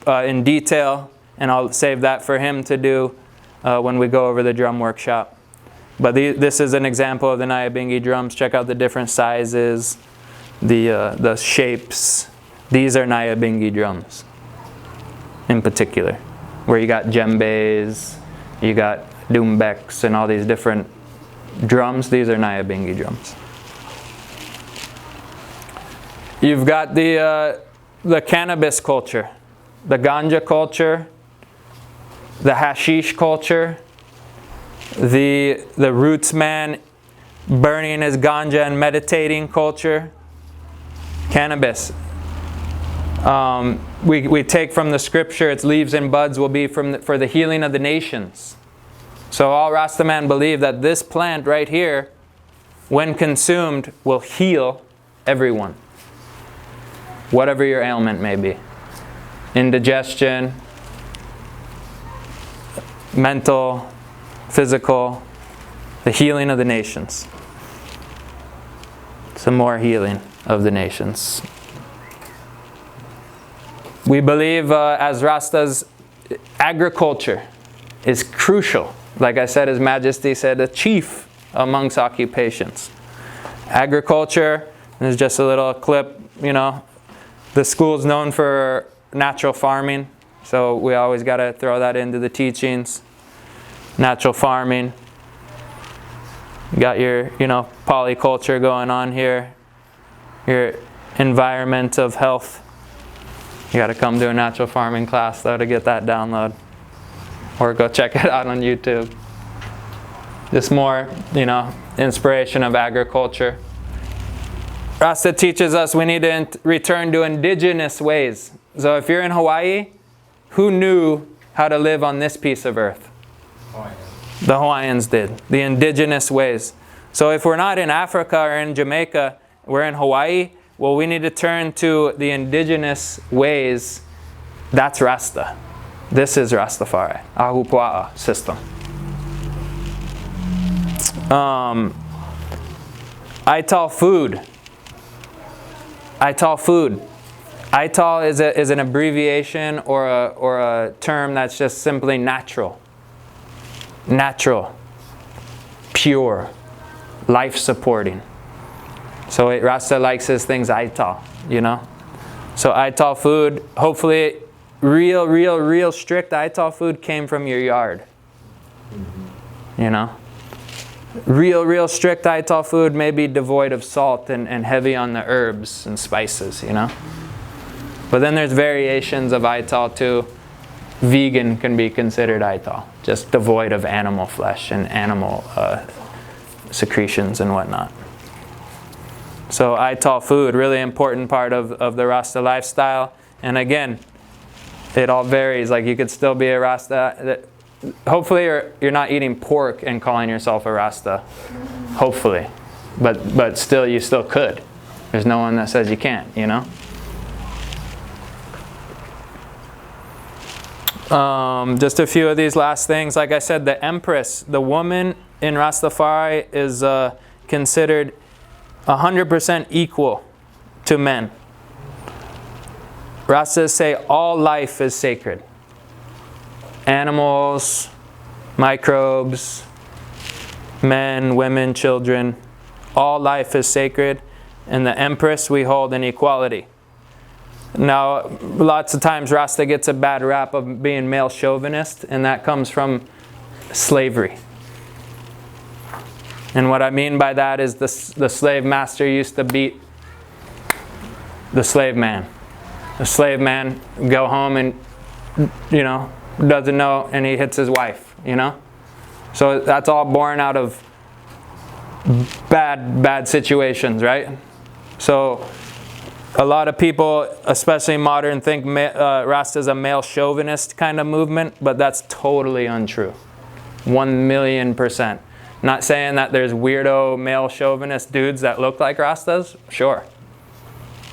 in detail and I'll save that for him to do when we go over the drum workshop. But this is an example of the Nyahbingi drums. Check out the different sizes, the shapes. These are Nyahbingi drums in particular, where you got djembes, you got doumbeks, and all these different drums. These are Nyahbingi drums. You've got the cannabis culture, the ganja culture, the hashish culture, the roots man burning his ganja and meditating culture. Cannabis. We take from the scripture, its leaves and buds will be for the healing of the nations. So all Rastaman believe that this plant right here, when consumed, will heal everyone. Whatever your ailment may be. Indigestion, mental, physical, the healing of the nations. Some more healing of the nations. We believe as Rastas, agriculture is crucial. Like I said, His Majesty said, a chief amongst occupations. Agriculture, there's just a little clip, you know. The school's known for natural farming, so we always got to throw that into the teachings. Natural farming. You got your, polyculture going on here. Your environment of health. You got to come to a natural farming class though to get that download. Or go check it out on YouTube. Just more, inspiration of agriculture. Rasta teaches us we need to return to indigenous ways. So if you're in Hawaii, who knew how to live on this piece of earth? The Hawaiians did. The indigenous ways. So if we're not in Africa or in Jamaica, we're in Hawaii, well, we need to turn to the indigenous ways. That's Rasta. This is Rastafari, Ahupua'a system. Ital food. Ital food. Ital is an abbreviation or a term that's just simply natural. Natural. Pure. Life-supporting. So Rasta likes his things Ital, So Ital food, hopefully real strict Ital food came from your yard. Real strict Ital food may be devoid of salt and heavy on the herbs and spices, But then there's variations of Ital too. Vegan can be considered Ital, just devoid of animal flesh and animal secretions and whatnot. So Ital food, really important part of the Rasta lifestyle. And again, it all varies. Like you could still be a Rasta. Hopefully you're not eating pork and calling yourself a Rasta. Hopefully. But still, you still could. There's no one that says you can't, Just a few of these last things. Like I said, the Empress, the woman in Rastafari is considered 100% equal to men. Rastas say all life is sacred. Animals, microbes, men, women, children, all life is sacred. And the Empress, we hold in equality. Now, lots of times Rasta gets a bad rap of being male chauvinist, and that comes from slavery. And what I mean by that is the slave master used to beat the slave man. The slave man go home and, doesn't know, and he hits his wife, So that's all born out of bad situations, right? So a lot of people, especially modern, think Rasta is a male chauvinist kind of movement, but that's totally untrue. 1,000,000%. Not saying that there's weirdo male chauvinist dudes that look like Rastas, sure.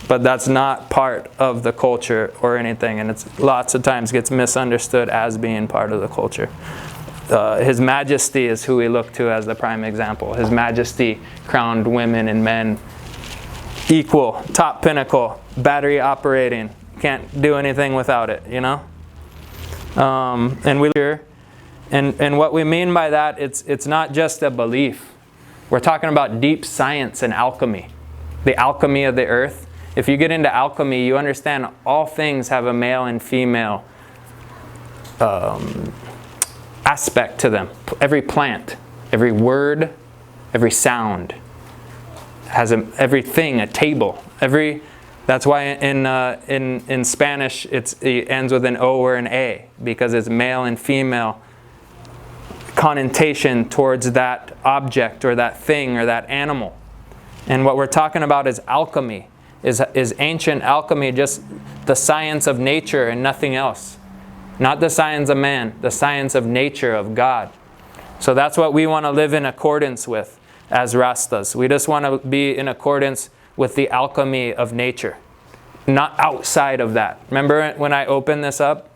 But that's not part of the culture or anything, and it's lots of times gets misunderstood as being part of the culture. His Majesty is who we look to as the prime example. His Majesty crowned women and men equal, top pinnacle, battery operating. Can't do anything without it, And what we mean by that, it's not just a belief. We're talking about deep science and alchemy, the alchemy of the earth. If you get into alchemy, you understand all things have a male and female aspect to them. Every plant, every word, every sound has everything, a table. That's why in Spanish it ends with an O or an A, because it's male and female connotation towards that object or that thing or that animal. And what we're talking about is alchemy, is ancient alchemy, just the science of nature and nothing else. Not the science of man, the science of nature, of God. So that's what we want to live in accordance with as Rastas. We just want to be in accordance with the alchemy of nature, not outside of that. Remember when I opened this up,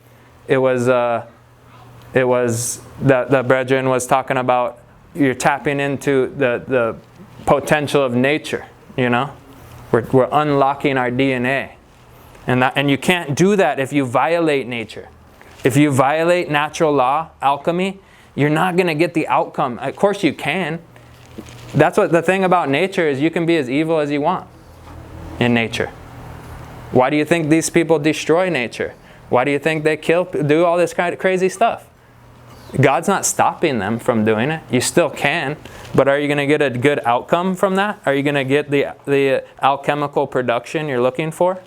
it was the brethren was talking about you're tapping into the potential of nature. You know, we're unlocking our DNA, and you can't do that if you violate nature. If you violate natural law, alchemy, you're not going to get the outcome. Of course you can. That's what the thing about nature is, you can be as evil as you want in nature. Why do you think these people destroy nature? Why do you think they do all this kind of crazy stuff? God's not stopping them from doing it. You still can. But are you going to get a good outcome from that? Are you going to get the alchemical production you're looking for?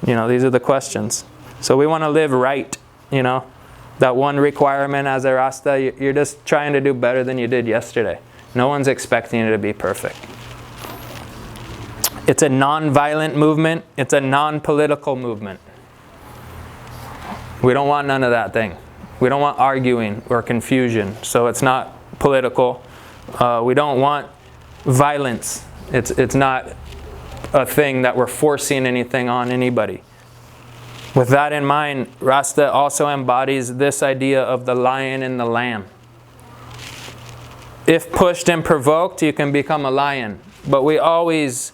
You know, these are the questions. So we want to live right. You know, that one requirement as a Rasta, you're just trying to do better than you did yesterday. No one's expecting you to be perfect. It's a non-violent movement. It's a non-political movement. We don't want none of that thing. We don't want arguing or confusion. So it's not political. We don't want violence. It's not a thing that we're forcing anything on anybody. With that in mind, Rasta also embodies this idea of the lion and the lamb. If pushed and provoked, you can become a lion. But we always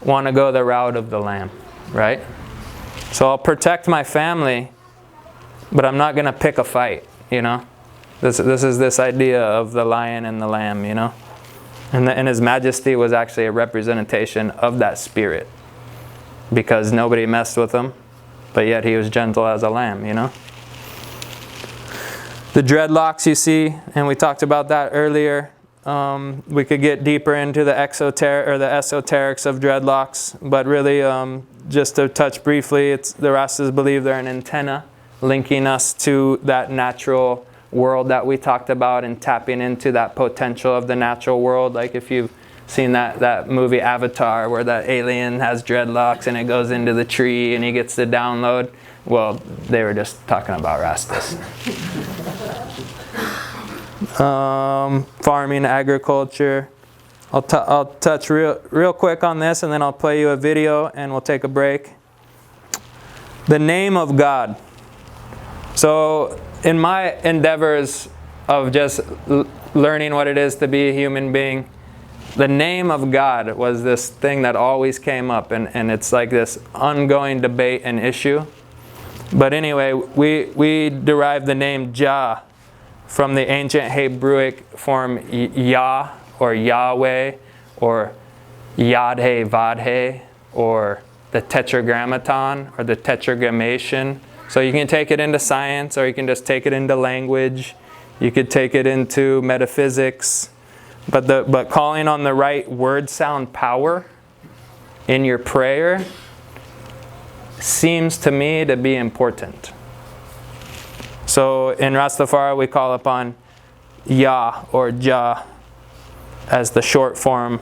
want to go the route of the lamb, right? So I'll protect my family, but I'm not going to pick a fight, you know? This is this idea of the lion and the lamb, you know? And His Majesty was actually a representation of that spirit, because nobody messed with him. But yet he was gentle as a lamb, you know. The dreadlocks you see, and we talked about that earlier. We could get deeper into the esoterics of dreadlocks, but really, just to touch briefly, the Rastas believe they're an antenna linking us to that natural world that we talked about and tapping into that potential of the natural world. Like if you've seen that movie Avatar, where that alien has dreadlocks and it goes into the tree and he gets the download. Well, they were just talking about Rastas. Farming, agriculture. I'll touch real quick on this, and then I'll play you a video and we'll take a break. The name of God. So in my endeavors of just learning what it is to be a human being, the name of God was this thing that always came up, and it's like this ongoing debate and issue. But anyway, we derived the name Jah from the ancient Hebrewic form Yah, or Yahweh, or Yadhe Vadhe, or the Tetragrammaton, or the Tetragrammation. So you can take it into science, or you can just take it into language. You could take it into metaphysics. But calling on the right word sound power in your prayer seems to me to be important. So in Rastafari we call upon Yah or Jah as the short form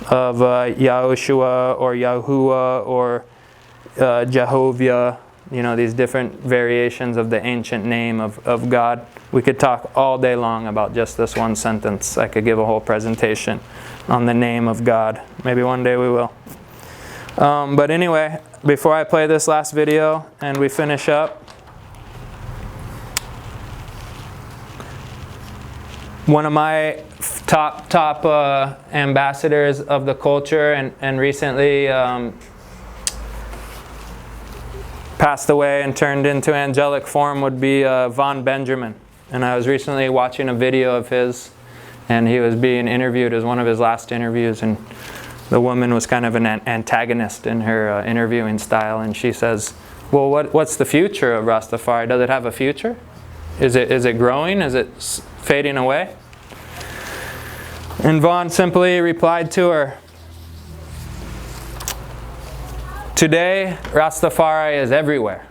of Yahushua or Yahuwah or Jehovah. You know, these different variations of the ancient name of God. We could talk all day long about just this one sentence. I could give a whole presentation on the name of God. Maybe one day we will. But anyway, before I play this last video and we finish up, one of my top ambassadors of the culture and recently passed away and turned into angelic form would be Von Benjamin. And I was recently watching a video of his, and he was being interviewed as one of his last interviews, and the woman was kind of an antagonist in her interviewing style, and she says, well, what's the future of Rastafari? Does it have a future? Is it growing? Is it fading away? And Vaughn simply replied to her, today, Rastafari is everywhere.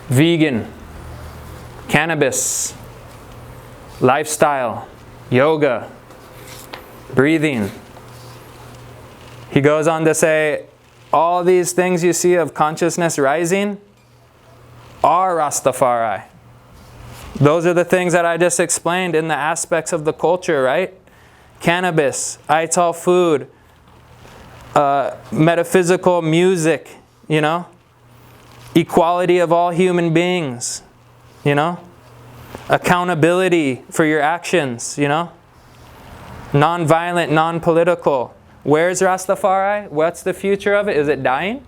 Vegan, cannabis, lifestyle, yoga, breathing. He goes on to say, all these things you see of consciousness rising are Rastafari. Those are the things that I just explained in the aspects of the culture, right? Cannabis, ital food, metaphysical music, you know? Equality of all human beings, you know? Accountability for your actions, you know? Non-violent, non-political. Where's Rastafari? What's the future of it? Is it dying?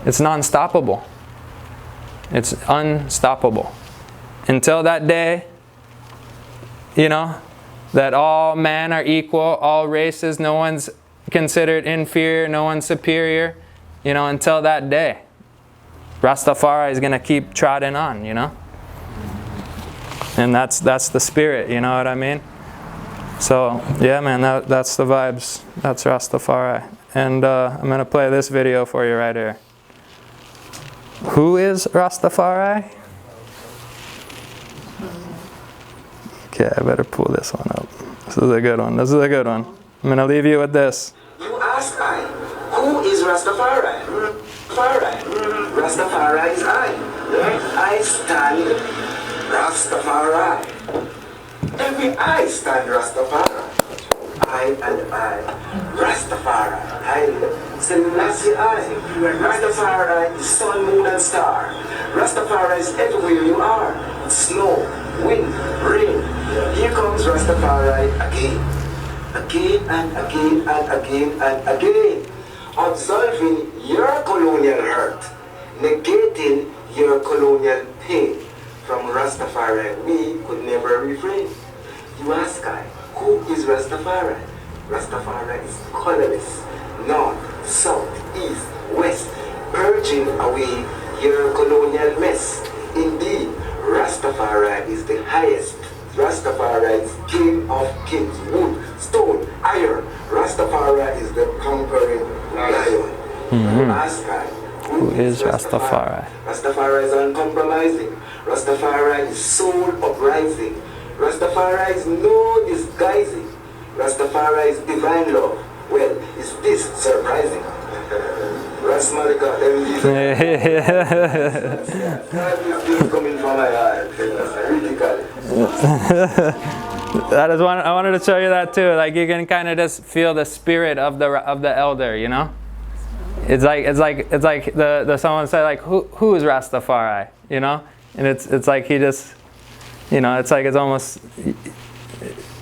It's non-stoppable. It's unstoppable. Until that day, you know, that all men are equal, all races, no one's considered inferior, no one's superior, you know, until that day. Rastafari is going to keep trotting on, you know. And that's the spirit, you know what I mean? So, yeah, man, that's the vibes. That's Rastafari. And I'm going to play this video for you right here. Who is Rastafari? Okay, I better pull this one up. This is a good one. This is a good one. I'm going to leave you with this. You ask I, who is Rastafari? Rastafari is I. I stand Rastafari. Every I stand Rastafari. I and I. Rastafari. Haile Selassie I. Rastafari is sun, moon and star. Rastafari is everywhere you are. Snow, wind, rain. Here comes Rastafari again. Again and again and again and again. Absolving your colonial hurt. Negating your colonial pain. From Rastafari we could never refrain. You ask I, who is Rastafari? Rastafari is colorless, north, south, east, west, purging away your colonial mess. Indeed, Rastafari is the highest. Rastafari is king of kings, wood, stone, iron. Rastafari is the conquering lion. You ask I, who is Rastafari? Rastafari is uncompromising. Rastafari is soul uprising. Rastafari is no disguising. Rastafari is divine love. Well, is this surprising? Rasmalika, this coming from my heart. Critically. That is one. I wanted to show you that too. Like you can kind of just feel the spirit of the elder, you know. It's like the someone said like who is Rastafari, you know, and it's like he just, you know, it's like it's almost.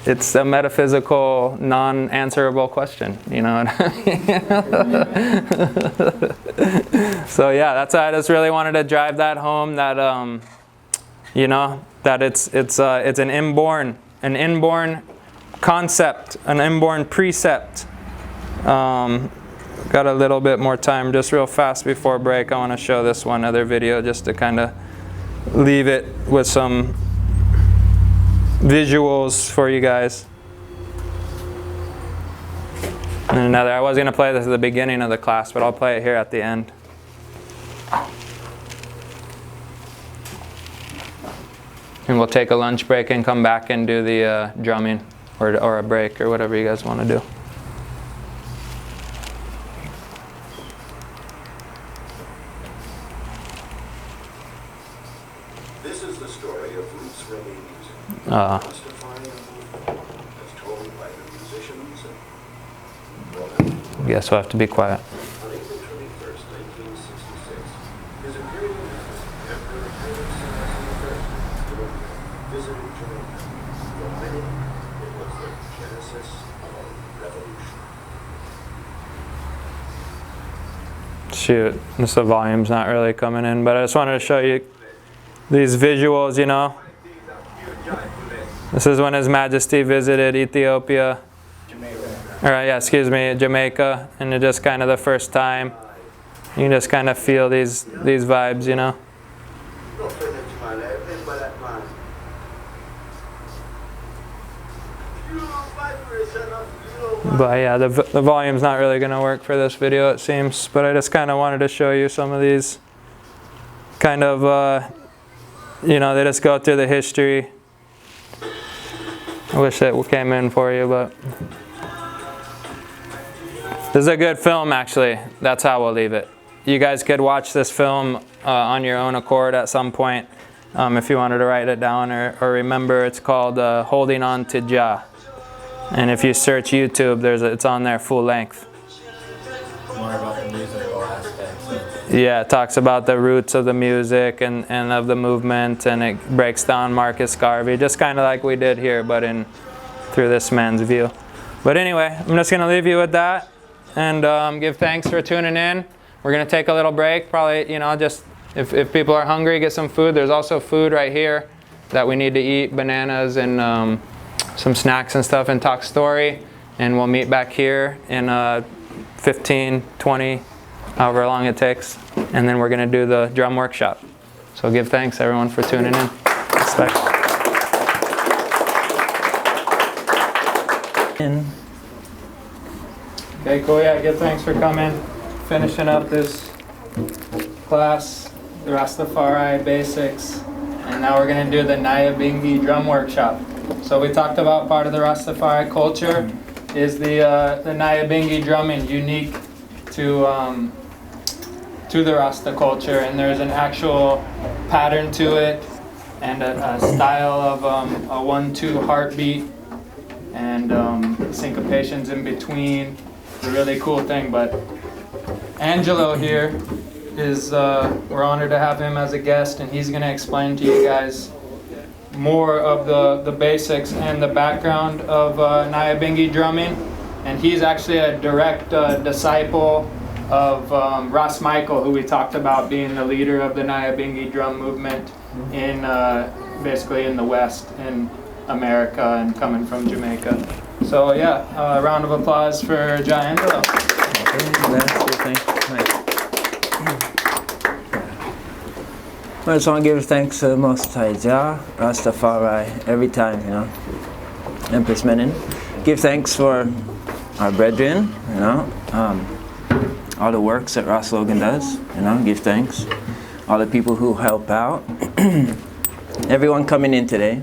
It's a metaphysical, non-answerable question, you know. So yeah, that's why I just really wanted to drive that home. That you know, that it's an inborn concept, an inborn precept. Got a little bit more time, just real fast before break. I want to show this one other video just to kind of leave it with some visuals for you guys. And another, I was going to play this at the beginning of the class, but I'll play it here at the end. And we'll take a lunch break and come back and do the drumming or a break or whatever you guys want to do. This is the story of roots reggae music. Guess we'll have to be quiet. On April 21st, 1966, his Imperial Emperor Haile Selassie I visited Jamaica. For many, it was the genesis of a revolution. Shoot, the volume's not really coming in, but I just wanted to show you these visuals, you know. This is when His Majesty visited Ethiopia. Jamaica, and it's just kind of the first time. You can just kind of feel these vibes, you know. But yeah, the volume's not really going to work for this video, it seems. But I just kind of wanted to show you some of these kind of, you know, they just go through the history. I wish it came in for you, but this is a good film, actually. That's how we'll leave it. You guys could watch this film on your own accord at some point if you wanted to write it down or remember. It's called Holding On to Jah. And if you search YouTube, it's on there full length. More about the musical aspects. Yeah, it talks about the roots of the music and of the movement, and it breaks down Marcus Garvey, just kind of like we did here, but through this man's view. But anyway, I'm just going to leave you with that and give thanks for tuning in. We're going to take a little break, probably, you know, just if people are hungry, get some food. There's also food right here that we need to eat, bananas and some snacks and stuff, and talk story. And we'll meet back here in 15, 20, however long it takes. And then we're going to do the drum workshop. So give thanks, everyone, for tuning in. Respect. Okay, cool. Yeah, give thanks for coming. Finishing up this class, the Rastafari basics. And now we're going to do the Nyahbingi drum workshop. So we talked about part of the Rastafari culture is the Nayabingy drumming, unique to the Rasta culture, and there's an actual pattern to it and a style of a 1-2 heartbeat and syncopations in between. It's a really cool thing. But Angelo here is we're honored to have him as a guest, and he's going to explain to you guys more of the basics and the background of Nyahbingi drumming. And he's actually a direct disciple of Ras Michael, who we talked about being the leader of the Nyahbingi drum movement in basically in the West in America and coming from Jamaica. So yeah, a round of applause for Jah Angelo. I just want to give thanks to the Most High Jah, Ras Tafari, every time, you know. Empress Menin. Give thanks for our brethren, you know. All the works that Ras Logan does, you know, give thanks. All the people who help out. Everyone coming in today,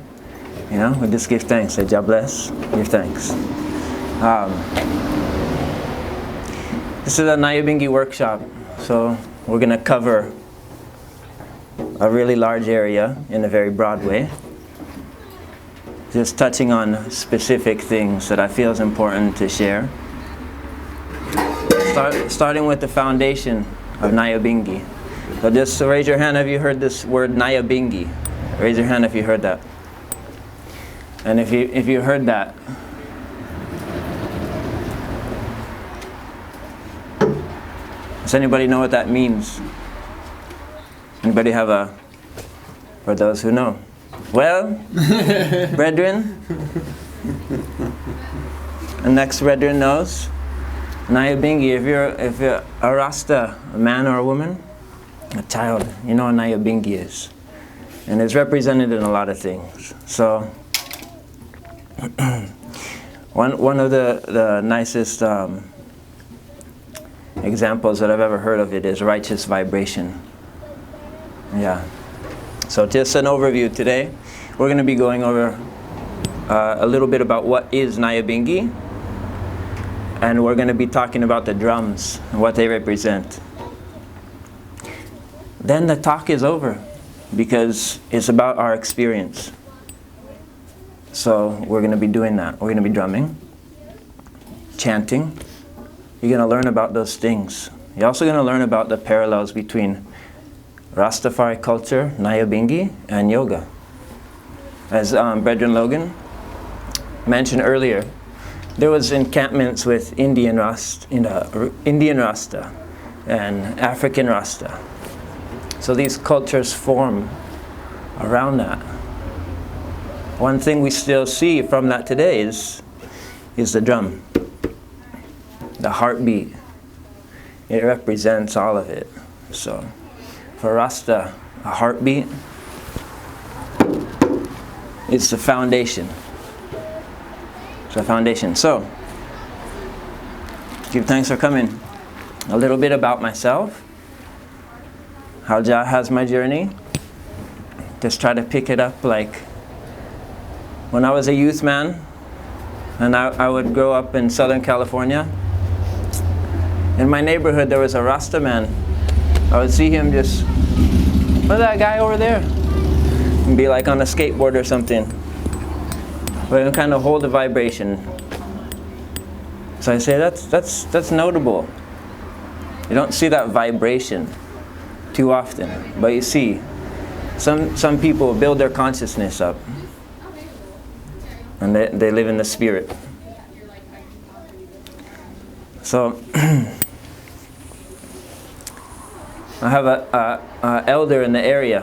you know, we just give thanks. Say Jah bless, give thanks. This is a Nyahbingi workshop, so we're going to cover a really large area in a very broad way. Just touching on specific things that I feel is important to share. Starting with the foundation of Nyahbingi. So just raise your hand if you heard this word Nyahbingi. Raise your hand if you heard that. And if you heard that, does anybody know what that means? Anybody have for those who know? Well, brethren, the next brethren knows. Nyahbingi, if you're a Rasta, a man or a woman, a child, you know what Nyahbingi is. And it's represented in a lot of things. So, one of the nicest examples that I've ever heard of it is righteous vibration. Yeah. So just an overview today. We're going to be going over a little bit about what is Nyahbingi, and we're going to be talking about the drums and what they represent. Then the talk is over because it's about our experience. So we're going to be doing that. We're going to be drumming, chanting. You're going to learn about those things. You're also going to learn about the parallels between Rastafari culture, Nyahbingi, and yoga. As Brethren Logan mentioned earlier, there was encampments with Indian Rasta. and African Rasta. So these cultures form around that. One thing we still see from that today is the drum, the heartbeat. It represents all of it. So for Rasta, a heartbeat is the foundation. It's the foundation. So, give thanks for coming. A little bit about myself, how Jah has my journey. Just try to pick it up like when I was a youth man and I would grow up in Southern California. In my neighborhood there was a Rasta man. I would see him just, what's that guy over there? And be like on a skateboard or something. But it would kind of hold the vibration. So I say that's notable. You don't see that vibration too often, but you see some people build their consciousness up and they live in the spirit. So I have a elder in the area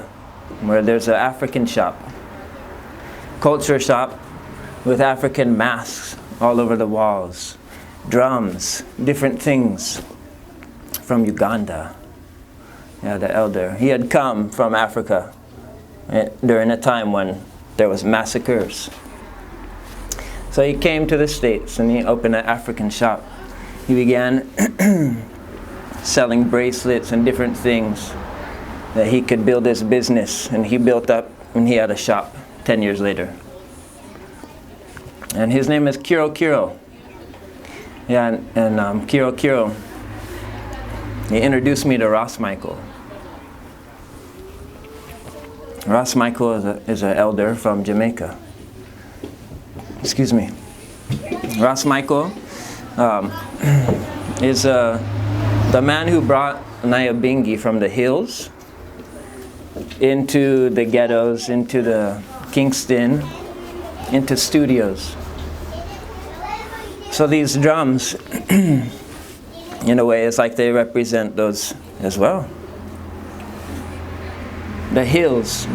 where there's an African shop, culture shop with African masks all over the walls, drums, different things from Uganda. Yeah, the elder. He had come from Africa during a time when there was massacres. So he came to the States and he opened an African shop. He began selling bracelets and different things that he could build his business, and he built up and he had a shop 10 years later. And his name is Kiro. Yeah, and Kiro, he introduced me to Ras Michael. Ras Michael is an elder from Jamaica. Excuse me. Ras Michael is the man who brought Nyahbingi from the hills into the ghettos, into the Kingston, into studios. So these drums, in a way, it's like they represent those as well. The hills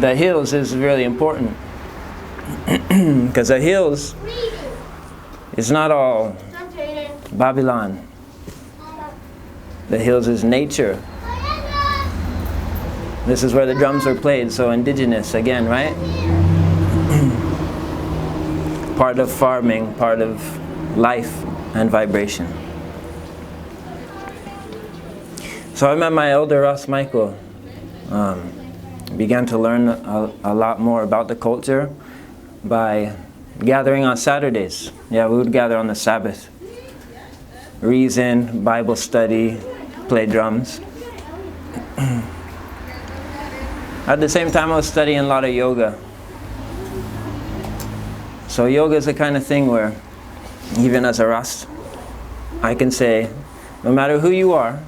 is really important because the hills is not all Babylon. The hills is nature. This is where the drums are played, so indigenous again, right? Part of farming, part of life and vibration. So I met my elder Ras Michael. Began to learn a lot more about the culture by gathering on Saturdays. Yeah, we would gather on the Sabbath. Reason, Bible study, play drums. At the same time I was studying a lot of yoga. So yoga is the kind of thing where even as a Rast, I can say, no matter who you are,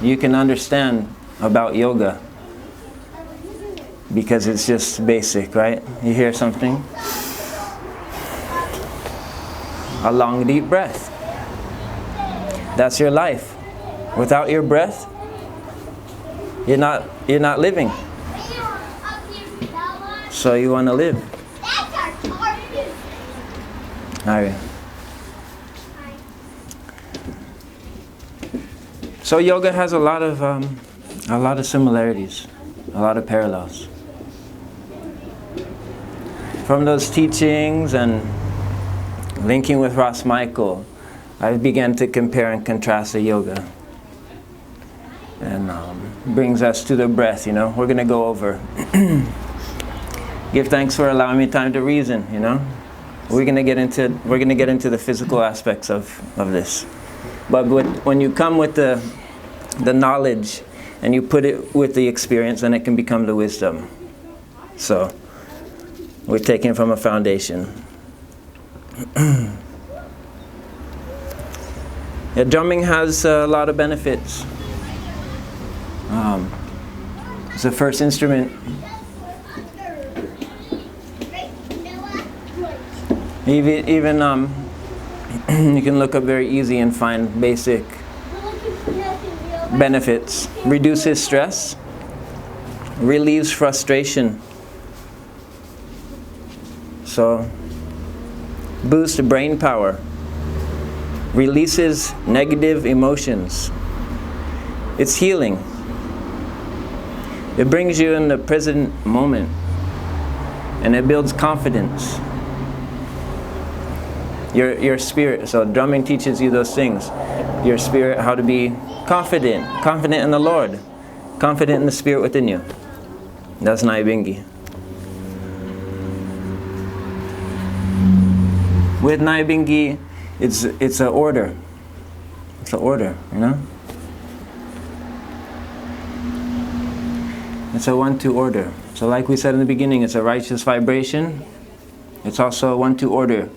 you can understand about yoga. Because it's just basic, right? You hear something? A long deep breath. That's your life. Without your breath, you're not living. So you want to live. Alright. So yoga has a lot of similarities, a lot of parallels. From those teachings and linking with Ras Michael, I began to compare and contrast the yoga. And brings us to the breath, you know. We're going to go over. Give thanks for allowing me time to reason, you know. We're going to get into the physical aspects of this. But when you come with the knowledge and you put it with the experience, then it can become the wisdom. So we're taking from a foundation. Yeah, drumming has a lot of benefits. It's the first instrument. Even you can look up very easy and find basic benefits: reduces stress, relieves frustration, so boosts brain power, releases negative emotions. It's healing. It brings you in the present moment, and it builds confidence. Your spirit, so drumming teaches you those things. Your spirit, how to be confident in the Lord, confident in the spirit within you. That's Nyahbingi. With Nyahbingi, it's an order. It's an order, you know? It's a 1-2 order. So like we said in the beginning, it's a righteous vibration. It's also a 1-2 order.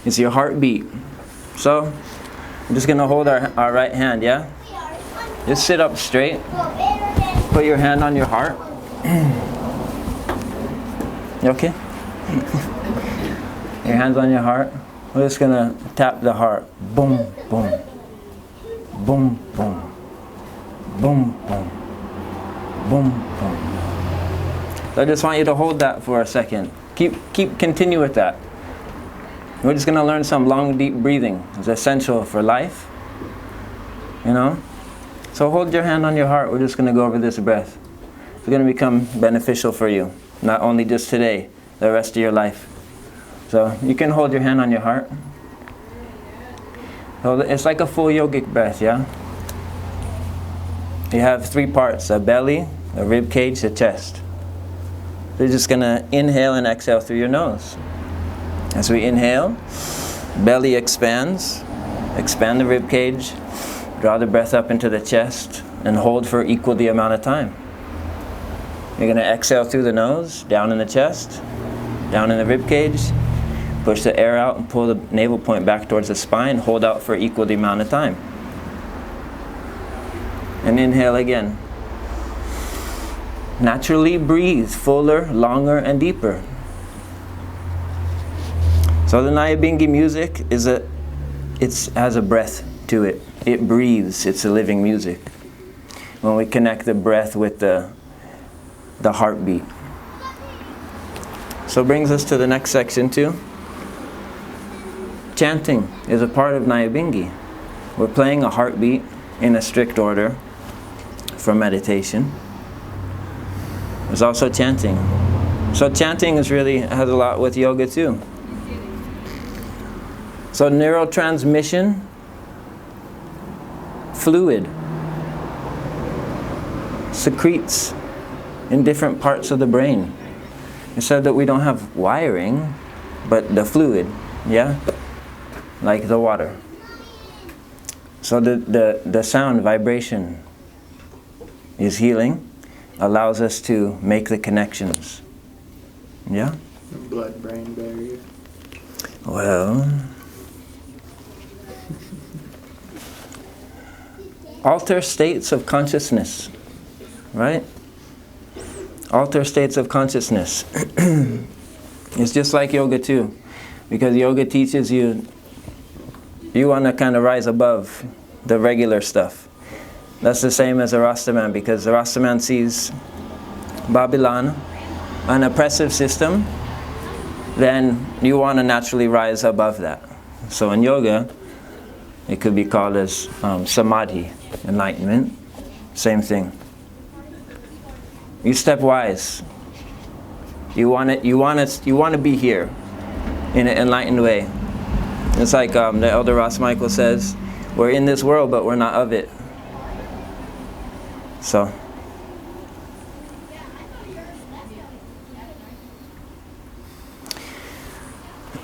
It's your heartbeat. So, I'm just gonna hold our right hand, yeah? Just sit up straight. Put your hand on your heart. You okay? Your hands on your heart. We're just gonna tap the heart. Boom, boom. Boom, boom. Boom, boom. Boom, boom. So I just want you to hold that for a second. Continue with that. We're just going to learn some long, deep breathing. It's essential for life, you know? So hold your hand on your heart. We're just going to go over this breath. It's going to become beneficial for you, not only just today, the rest of your life. So you can hold your hand on your heart. So it's like a full yogic breath, yeah? You have 3 parts: a belly, a rib cage, a chest. You're just going to inhale and exhale through your nose. As we inhale, belly expands, expand the rib cage, draw the breath up into the chest, and hold for equal the amount of time. You're going to exhale through the nose, down in the chest, down in the rib cage, push the air out and pull the navel point back towards the spine, hold out for equal the amount of time. And inhale again. Naturally breathe, fuller, longer, and deeper. So the Nyahbingi music has a breath to it. It breathes. It's a living music. When we connect the breath with the heartbeat. So it brings us to the next section too. Chanting is a part of Nyahbingi. We're playing a heartbeat in a strict order for meditation. There's also chanting. So chanting has a lot with yoga too. So neurotransmission, fluid, secretes in different parts of the brain. It said that we don't have wiring, but the fluid, yeah? Like the water. So the sound vibration is healing, allows us to make the connections. Yeah? Blood-brain barrier. Well, alter states of consciousness, right? Alter states of consciousness. It's just like yoga too, because yoga teaches you want to kind of rise above the regular stuff. That's the same as a Rastaman, because the Rastaman sees Babylon, an oppressive system, then you want to naturally rise above that. So in yoga, it could be called as samadhi, enlightenment. Same thing. You stepwise. You want to be here in an enlightened way. It's like the Elder Ross Michael says, we're in this world, but we're not of it. So.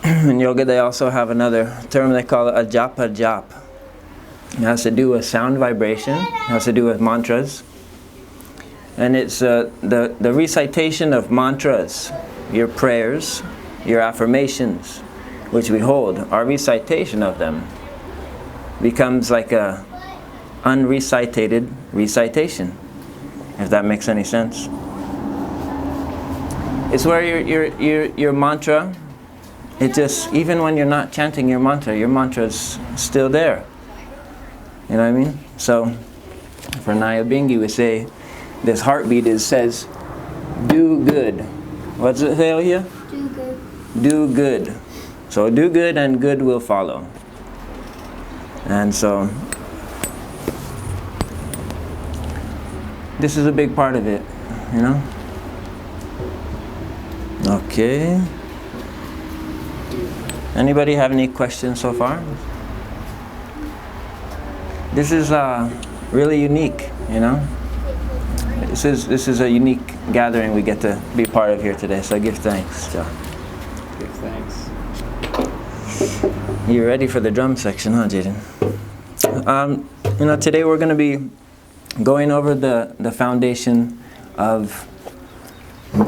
In yoga, they also have another term they call it a japa jap. It has to do with sound vibration. It has to do with mantras. And it's the recitation of mantras, your prayers, your affirmations, which we hold. Our recitation of them becomes like a unrecitated recitation, if that makes any sense. It's where your mantra, it just, even when you're not chanting your mantra's still there. You know what I mean? So For Nyahbingi, we say this heartbeat says, do good. What's it say here? Do good. Do good. So do good and good will follow. And so this is a big part of it, you know? Okay. Anybody have any questions so far? This is really unique, you know? This is a unique gathering we get to be part of here today, so give thanks. So. Give thanks. You ready for the drum section, huh, Jaden? You know, today we're going to be going over the foundation of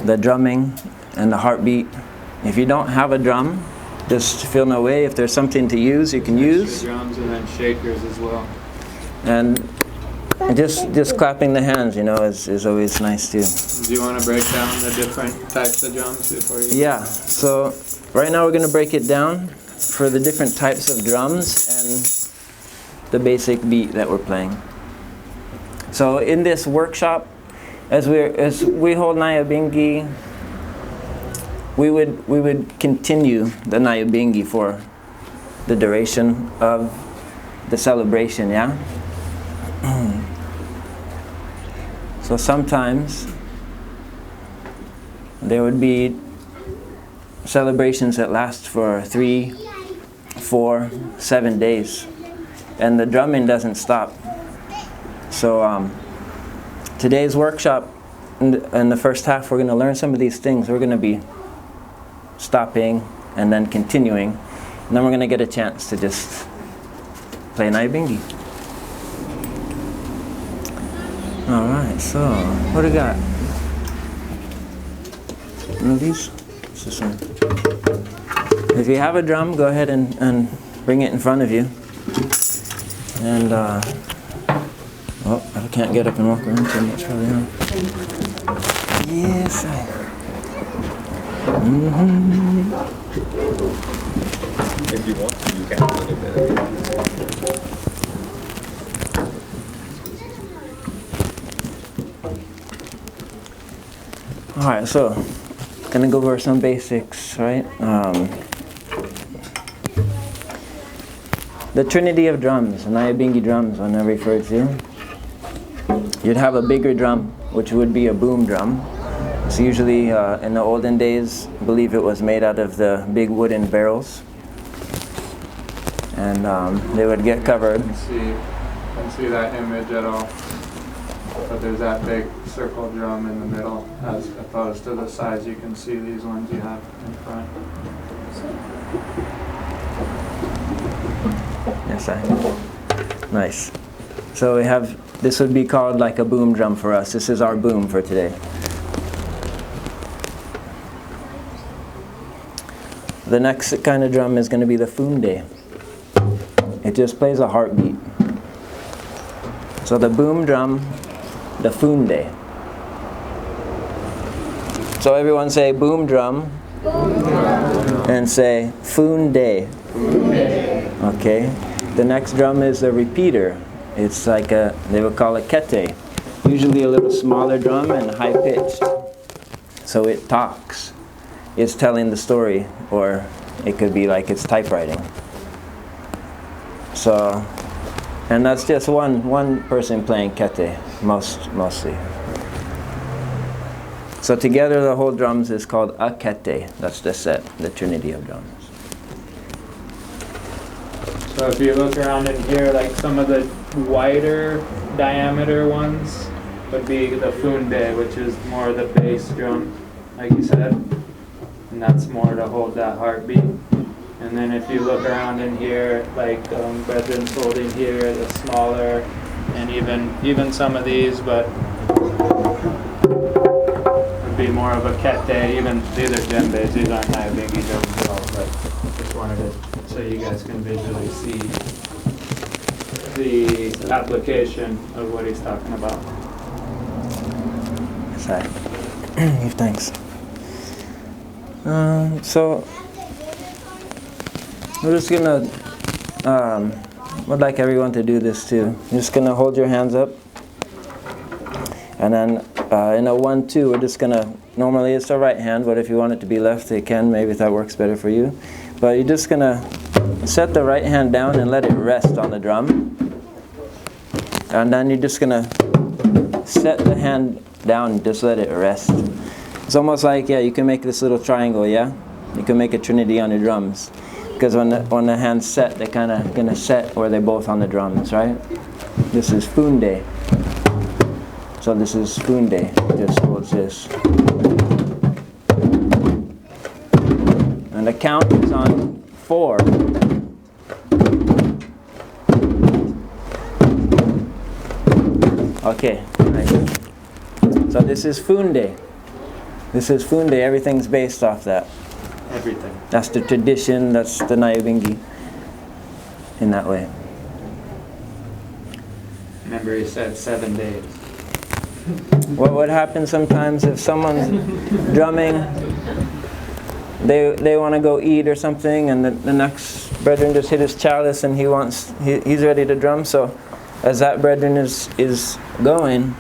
the drumming and the heartbeat. If you don't have a drum, just feel no way. If there's something to use, you can use. Drums and then shakers as well. And just clapping the hands, you know, is always nice too. Do you want to break down the different types of drums before you? Yeah, so right now we're going to break it down for the different types of drums and the basic beat that we're playing. So in this workshop, as we hold Nyahbingi, we would continue the Nyahbingi for the duration of the celebration, yeah? So sometimes there would be celebrations that last for 3, 4, 7 days, and the drumming doesn't stop. So today's workshop, in the first half, we're going to learn some of these things. We're going to be stopping and then continuing, and then we're going to get a chance to just play Nyahbingi. All right, so what do we got? One of these? What's this one? If you have a drum, go ahead and bring it in front of you. And oh, I can't get up and walk around too much probably, huh? Yes, If you want to, you can a little bit. All right, so gonna go over some basics, right? The trinity of drums, Nyahbingi drums, when I refer to, you'd have a bigger drum, which would be a boom drum. It's usually, in the olden days, I believe it was made out of the big wooden barrels. And they would get covered. Can see that image at all. But there's that big circle drum in the middle, as opposed to the size you can see these ones you have in front. Yes, nice. So we have, this would be called like a boom drum for us. This is our boom for today. The next kind of drum is going to be the funde. It just plays a heartbeat. So the boom drum, the funde. So everyone say boom drum, and say funde. Okay. The next drum is a repeater. It's like they would call it kete. Usually a little smaller drum and high pitched. So it talks. It's telling the story, or it could be like it's typewriting. So, and that's just one person playing kete, mostly. So together the whole drums is called a kete. That's the set, the trinity of drums. So if you look around in here, like some of the wider diameter ones would be the funde, which is more the bass drum, like you said. And that's more to hold that heartbeat. And then if you look around in here, like Brethren's holding here, the smaller, and even some of these, but would be more of a kete. Even these are djembes, these aren't Nyahbingi drums at all, but just wanted to so you guys can visually see the application of what he's talking about. Sorry. Give thanks. So we're just gonna would like everyone to do this too. You're just gonna hold your hands up And then in a 1-2, we're just gonna, normally it's the right hand, but if you want it to be left, it can, maybe if that works better for you. But you're just gonna set the right hand down and let it rest on the drum. And then you're just gonna set the hand down and just let it rest. It's almost like, yeah, you can make this little triangle, yeah? You can make a trinity on the drums. Because when the hand's set, they're kind of gonna set where they're both on the drums, right? This is Funde. So this is Funde, just holds this. And the count is on 4. Okay, nice. So this is Funde. This is Funde, everything's based off that. Everything. That's the tradition, that's the Nyahbingi in that way. Remember he said 7 days. What would happen sometimes if someone's drumming, they want to go eat or something, and the next brethren just hit his chalice and he's ready to drum. So as that brethren is going,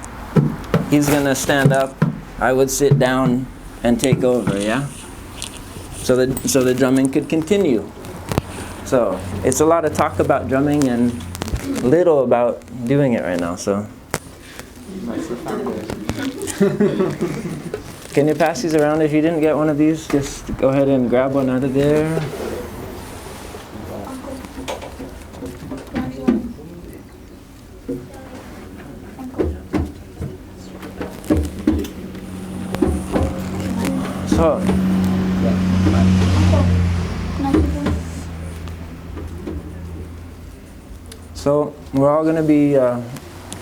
he's gonna stand up. I would sit down and take over, yeah. So the drumming could continue. So it's a lot of talk about drumming and little about doing it right now. So. That's the foundation. Can you pass these around? If you didn't get one of these, just go ahead and grab one out of there. So we're all going to be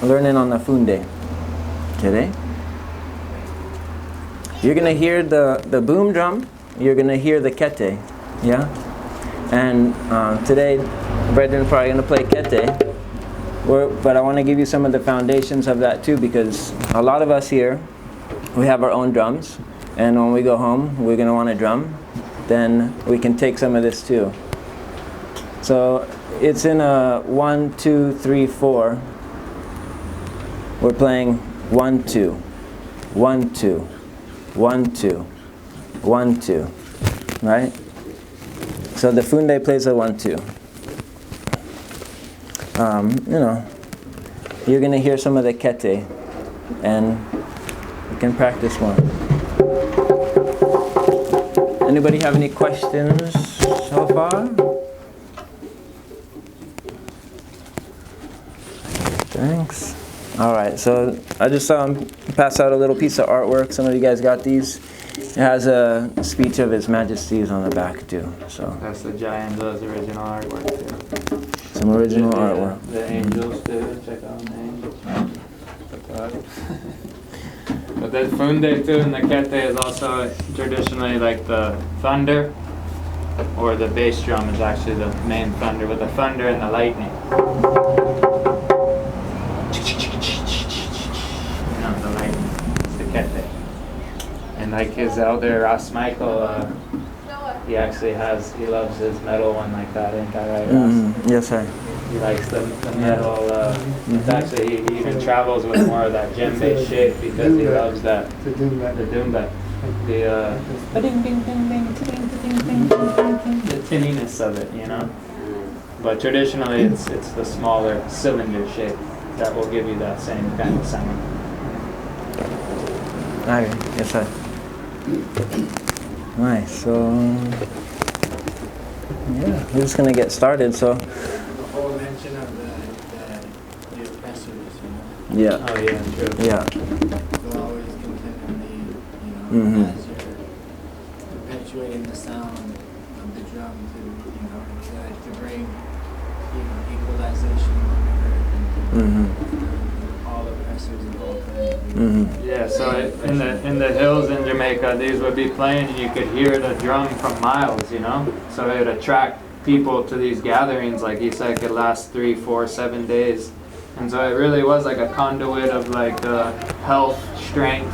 learning on the Funde today. You're going to hear the boom drum. You're going to hear the kete, yeah? And today, brethren are probably going to play kete. But I want to give you some of the foundations of that too, because a lot of us here, we have our own drums. And when we go home, we're going to want to drum. Then we can take some of this too. So it's in a 1, 2, 3, 4. We're playing 1, 2, 1, 2, 1, 2, 1, 2, right? So the Funde plays a 1, 2. You're going to hear some of the kete, and you can practice more. Anybody have any questions so far? Thanks. All right, so I just pass out a little piece of artwork. Some of you guys got these. It has a speech of His Majesty's on the back too. So That's the Jah Angelo's original artwork too. some original artwork. The angels too. Check out the angels. But the Funde too and the Kete is also traditionally like the thunder, or the bass drum is actually the main thunder, with the thunder and the lightning. The lightning. It's the Kete. And like his elder Ras Michael, he loves his metal one like that, ain't that right, Ras? Yes, sir. He likes the metal. It's actually, he even travels with more of that djembe shape because he loves that. The doomba. The tinniness of it, you know? But traditionally it's the smaller cylinder shape that will give you that same kind of sound. Okay, yes, sir. Nice. So, yeah, we're just gonna get started. So. Mention of the oppressors, Yeah. Oh yeah, true. Yeah. They'll always continually, as you're perpetuating the sound of the drum to bring, equalization on earth and all oppressors of all kinds. Yeah, so in the hills in Jamaica, these would be playing and you could hear the drum from miles, you know? So it would attract people to these gatherings, like he said, could last 3, 4, 7 days. And so it really was like a conduit of like health, strength,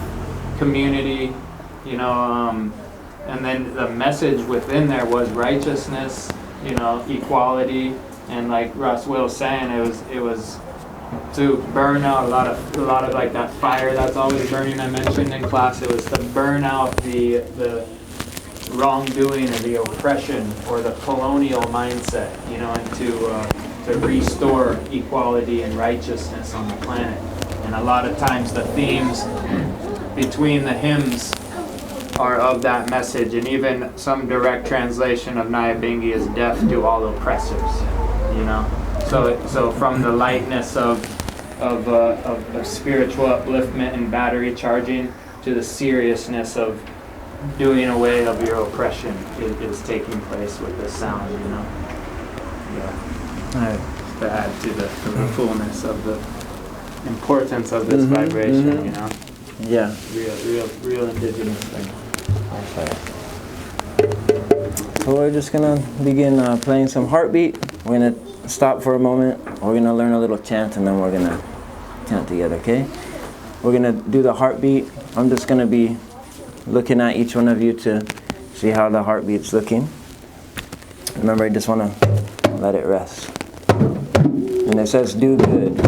community, and then the message within there was righteousness, equality, and like Russ Will saying, it was to burn out a lot of like that fire that's always burning I mentioned in class. It was to burn out the wrongdoing or the oppression or the colonial mindset, you know, and to restore equality and righteousness on the planet. And a lot of times the themes between the hymns are of that message, and even some direct translation of Nyahbingi is death to all oppressors, you know. So from the lightness of spiritual upliftment and battery charging to the seriousness of doing away of your oppression is taking place with this sound, you know. Yeah. To add to the fullness of the importance of this vibration, you know. Yeah. Real indigenous thing. So we're just gonna begin playing some heartbeat. We're gonna stop for a moment. We're gonna learn a little chant, and then we're gonna chant together. Okay? We're gonna do the heartbeat. I'm just gonna be looking at each one of you to see how the heartbeat's looking. Remember, I just wanna let it rest. And it says, "Do good."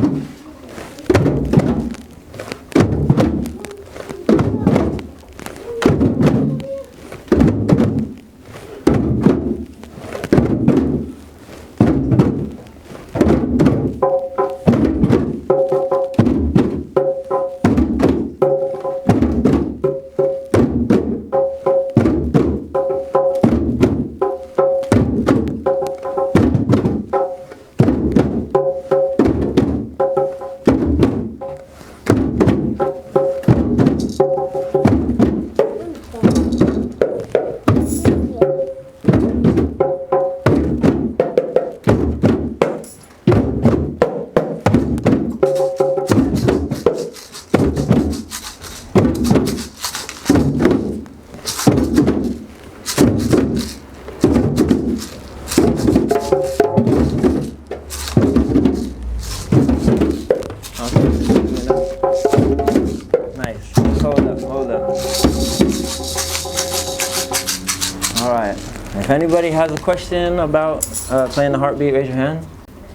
If anybody has a question about playing the heartbeat, raise your hand.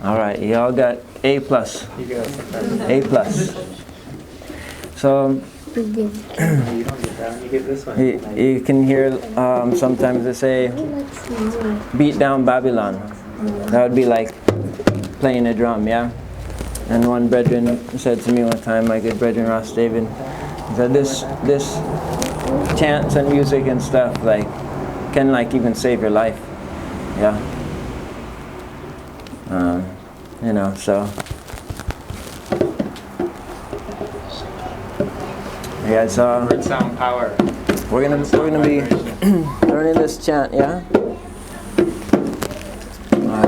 All right, y'all got A+. You got A+. So you don't get that. You get this one. you can hear sometimes they say, "Beat down Babylon." That would be like playing a drum, yeah. And one brethren said to me one time, my good brethren Ross David, he said, "This chants and music and stuff like can like even save your life, yeah." You know, so yeah, so Word sound power. we're gonna be learning this chant, yeah.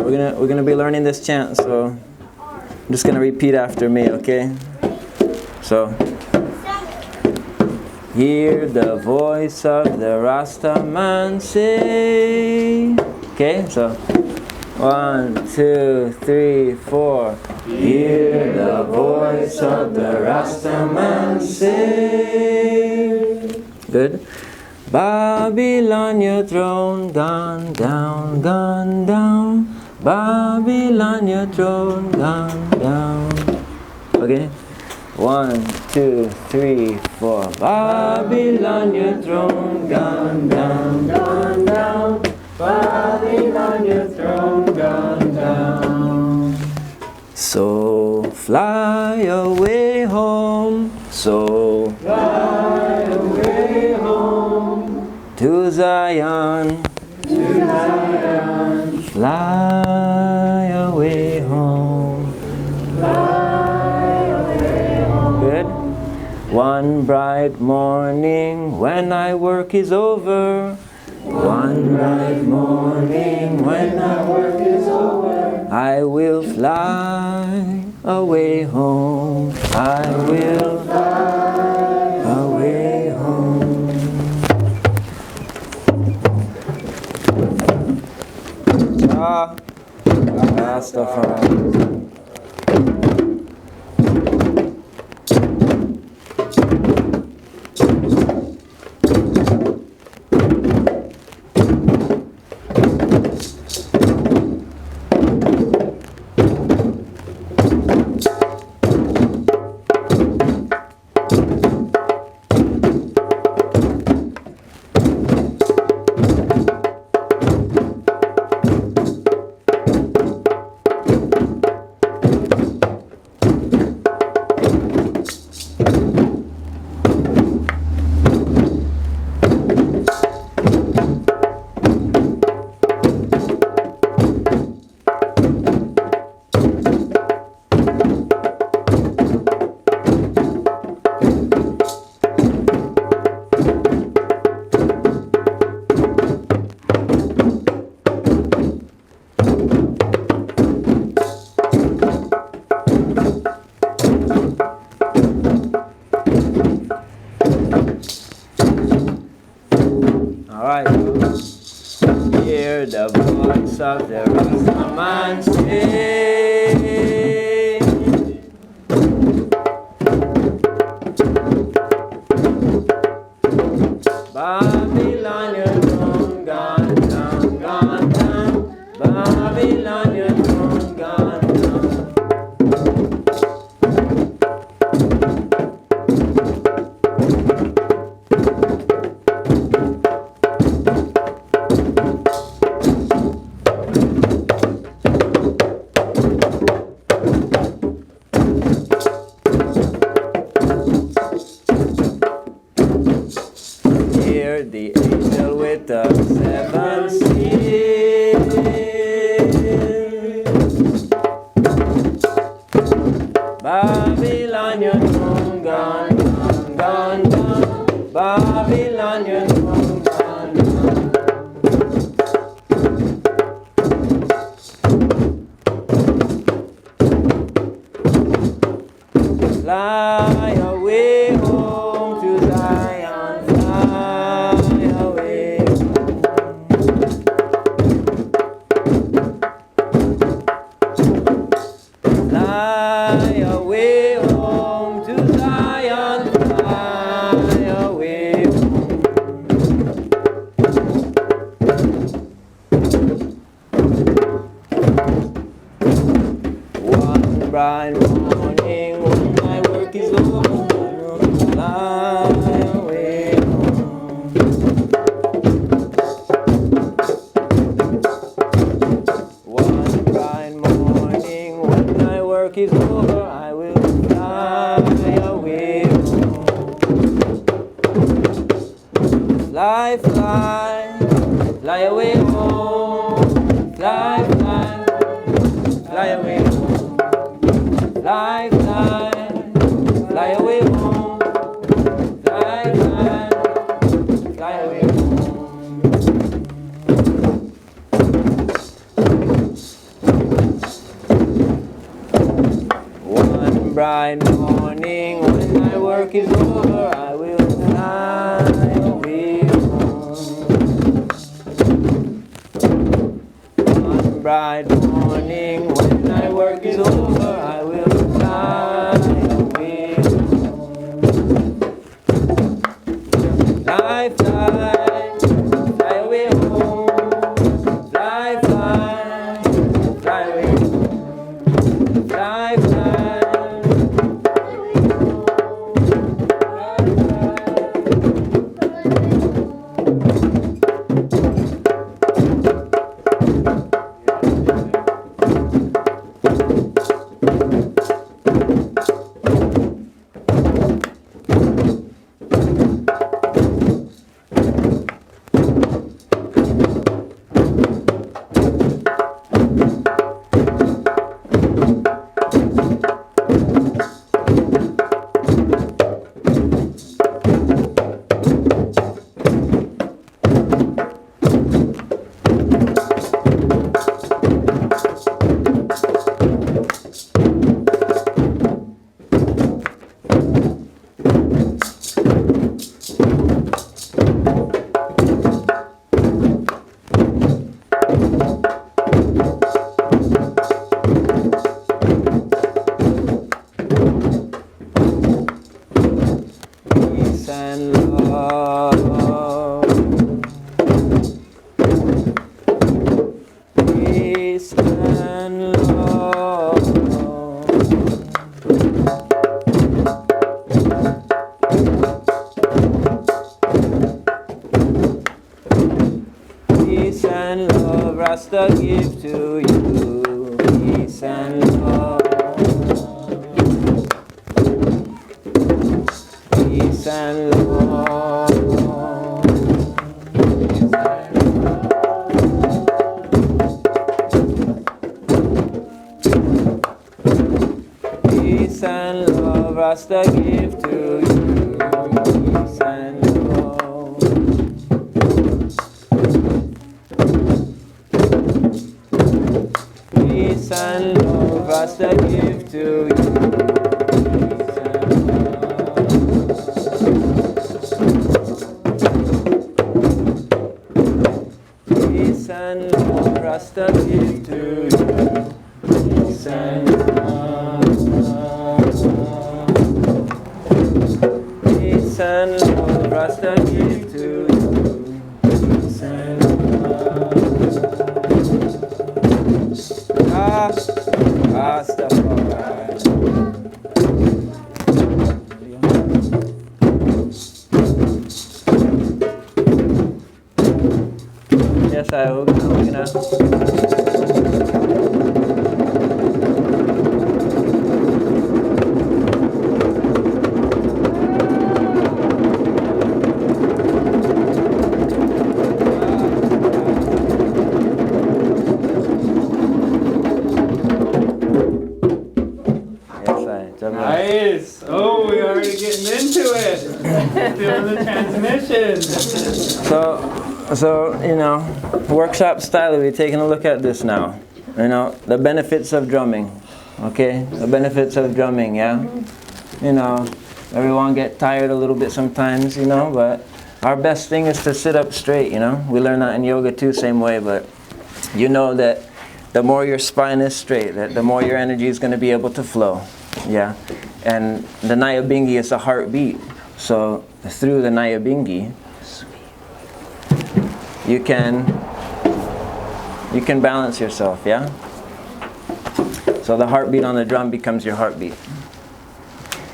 We're gonna be learning this chant, so I'm just gonna repeat after me, okay? So, hear the voice of the Rasta man say. Okay, so 1, 2, 3, 4. Hear the voice of the Rasta man say. Good. Babylon, your throne gone down, gone down. Babylon, your throne gone down. Okay. 1, 2, 3, 4. Babylon, your throne gone down, gone down. Babylon, your throne gone down. So fly away home, so fly away home to Zion, to Zion. Fly away home, fly away home. Good. One bright morning when my work is over. One bright morning when my work is over, I will fly away home. I will fly away home. Jah Rastafari. hear the voice of the Rasta man sing. Babylon, you're gone down, gone down. Babylon, you're gone down. Hear the angel with the seven seals. Babylon, you're gone, gone, gone, gone. Babylon, you're gone, gone, gone. Fly away home to Zion, fly away home. Fly away home to Zion, fly away home. One bright morning when my work is over, fly away home. One bright morning when my work is over, I will fly away home. Fly, fly, fly away home. Fly, fly, fly away home. Fly, fly, fly away home. Fly, fly, fly away home. One bright morning when my work is over, I will fly away home. One bright morning when my work is over, I will fly away home. Fly, fly, fly away home. Fly, fly, fly away home. Fly, fly, peace and love. Peace and love. Peace and love, Rasta give to you. Peace and love. Peace and love. Peace and love, Rasta give to you. Peace and love. Peace and love, Rasta give to you. Peace and love. Rasta give to you. Peace and love. Peace and love. Rasta give to you. Peace and love. Rastafari. Yes, I will. Nice. Oh, we're already getting into it. Feeling the transmission. So you know, workshop style. We're taking a look at this now. You know, the benefits of drumming. Okay, the benefits of drumming. Yeah. You know, everyone get tired a little bit sometimes. You know, but our best thing is to sit up straight. You know, we learn that in yoga too, same way. But you know that the more your spine is straight, that the more your energy is going to be able to flow. Yeah, and the Nyahbingi is a heartbeat. So through the Nyahbingi, you can balance yourself. Yeah. So the heartbeat on the drum becomes your heartbeat,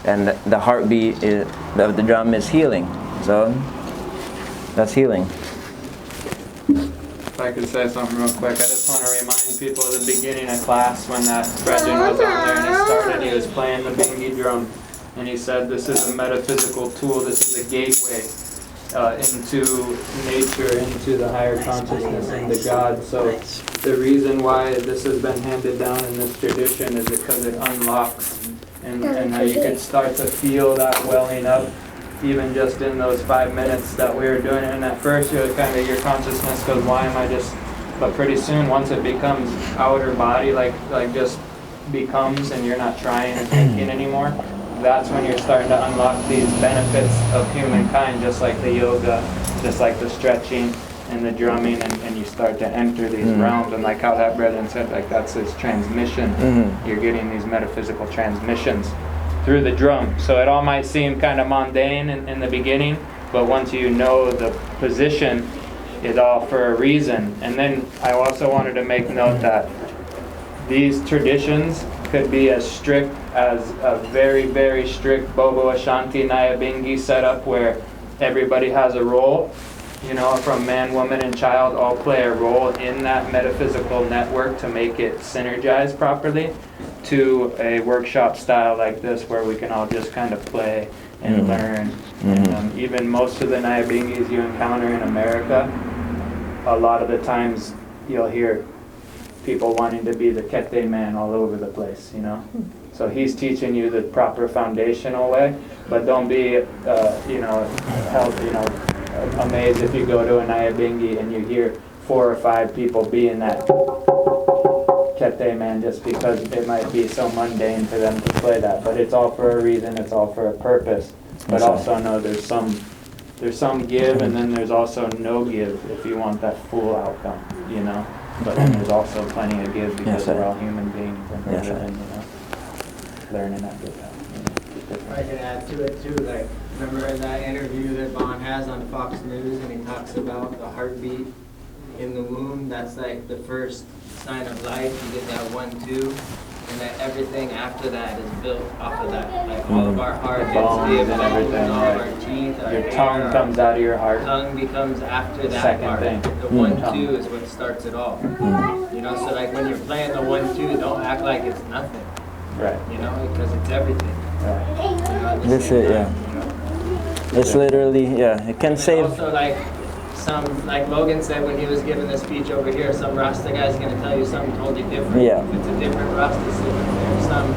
and the heartbeat of the drum is healing. So that's healing. If I could say something real quick, I just want to remind people of the beginning of class when that brethren was on there and he started, he was playing the Bingi drum, and he said this is a metaphysical tool, this is a gateway into nature, into the higher consciousness, into God. So the reason why this has been handed down in this tradition is because it unlocks, and how you can start to feel that welling up even just in those 5 minutes that we were doing it. And at first you're kind of, your consciousness goes, why am I just, but pretty soon once it becomes outer body, like just becomes, and you're not trying and thinking anymore, that's when you're starting to unlock these benefits of humankind, just like the yoga, just like the stretching and the drumming, and you start to enter these realms. And like how that brethren said, like that's his transmission. You're getting these metaphysical transmissions through the drum. So it all might seem kind of mundane in the beginning, but once you know the position, it's all for a reason. And then I also wanted to make note that these traditions could be as strict as a very, very strict Bobo Ashanti Nayabingi setup where everybody has a role, you know, from man, woman, and child all play a role in that metaphysical network to make it synergize properly, to a workshop style like this where we can all just kind of play and learn. And even most of the Nyahbingis you encounter in America, a lot of the times you'll hear people wanting to be the Kete man all over the place, you know. So he's teaching you the proper foundational way, but don't be, amazed if you go to a Nayabingi and you hear 4 or 5 people being that Kete man just because it might be so mundane for them to play that. But it's all for a reason, it's all for a purpose. But also know there's some give, and then there's also no give if you want that full outcome, you know. But then there's also plenty of give because we're all human beings and we're living, you know, learning at good time. I can add to it too, like, remember in that interview that Vaughn has on Fox News, and he talks about the heartbeat in the womb, that's like the first sign of life. You get that 1-2, and that everything after that is built off of that. Like all of our heart gets give, and everything, all of our teeth, our your hair, tongue comes out of your heart. Tongue becomes after that Second part. thing. The 1-2 is what starts it all. You know, so like when you're playing the 1-2, don't act like it's nothing. Right. You know, because it's everything. Right. You know, This is, it's literally, it can save. Also, like Logan said when he was giving the speech over here, some Rasta guy's going to tell you something totally different. Yeah. It's a different Rasta system. There's some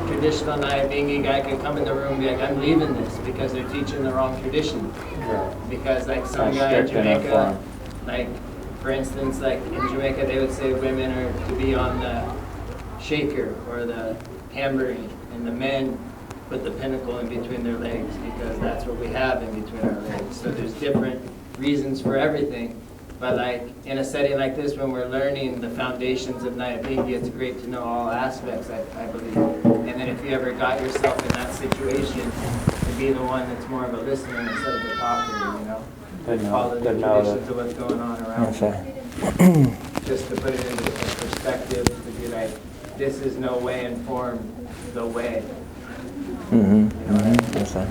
traditional Nyahbingi guy can come in the room and be like, I'm leaving this because they're teaching the wrong tradition. Right. Because like some guy in Jamaica, like for instance, like in Jamaica they would say women are to be on the shaker or the tambourine, and the men put the pinnacle in between their legs because that's what we have in between our legs. So there's different reasons for everything, But like in a setting like this, when we're learning the foundations of Nyahbingi, it's great to know all aspects, I believe. And then if you ever got yourself in that situation, to be the one that's more of a listener instead of the talker, you know? Follow the traditions of what's going on around you. Just to put it into perspective, to be like, this is no way informed the way. That's right.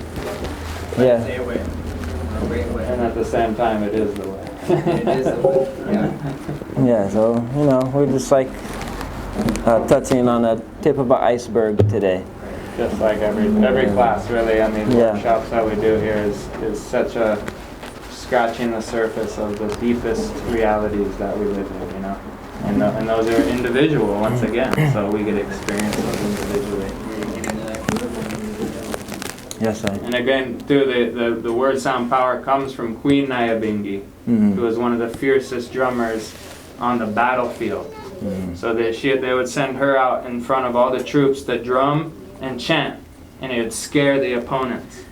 Yeah. Stay away. A great way. And at the same time, it is the way. It is the way. Yeah. Yeah, so, you know, we're just like touching on the tip of an iceberg today. Just like every class, really, on these workshops that we do here is such a scratching the surface of the deepest realities that we live in, you know. And those are individual, once again, so we get to experience those individually. Yes, sir. And again, too, the word sound power comes from Queen Nayabingi, who was one of the fiercest drummers on the battlefield. So they would send her out in front of all the troops to drum and chant, and it would scare the opponents.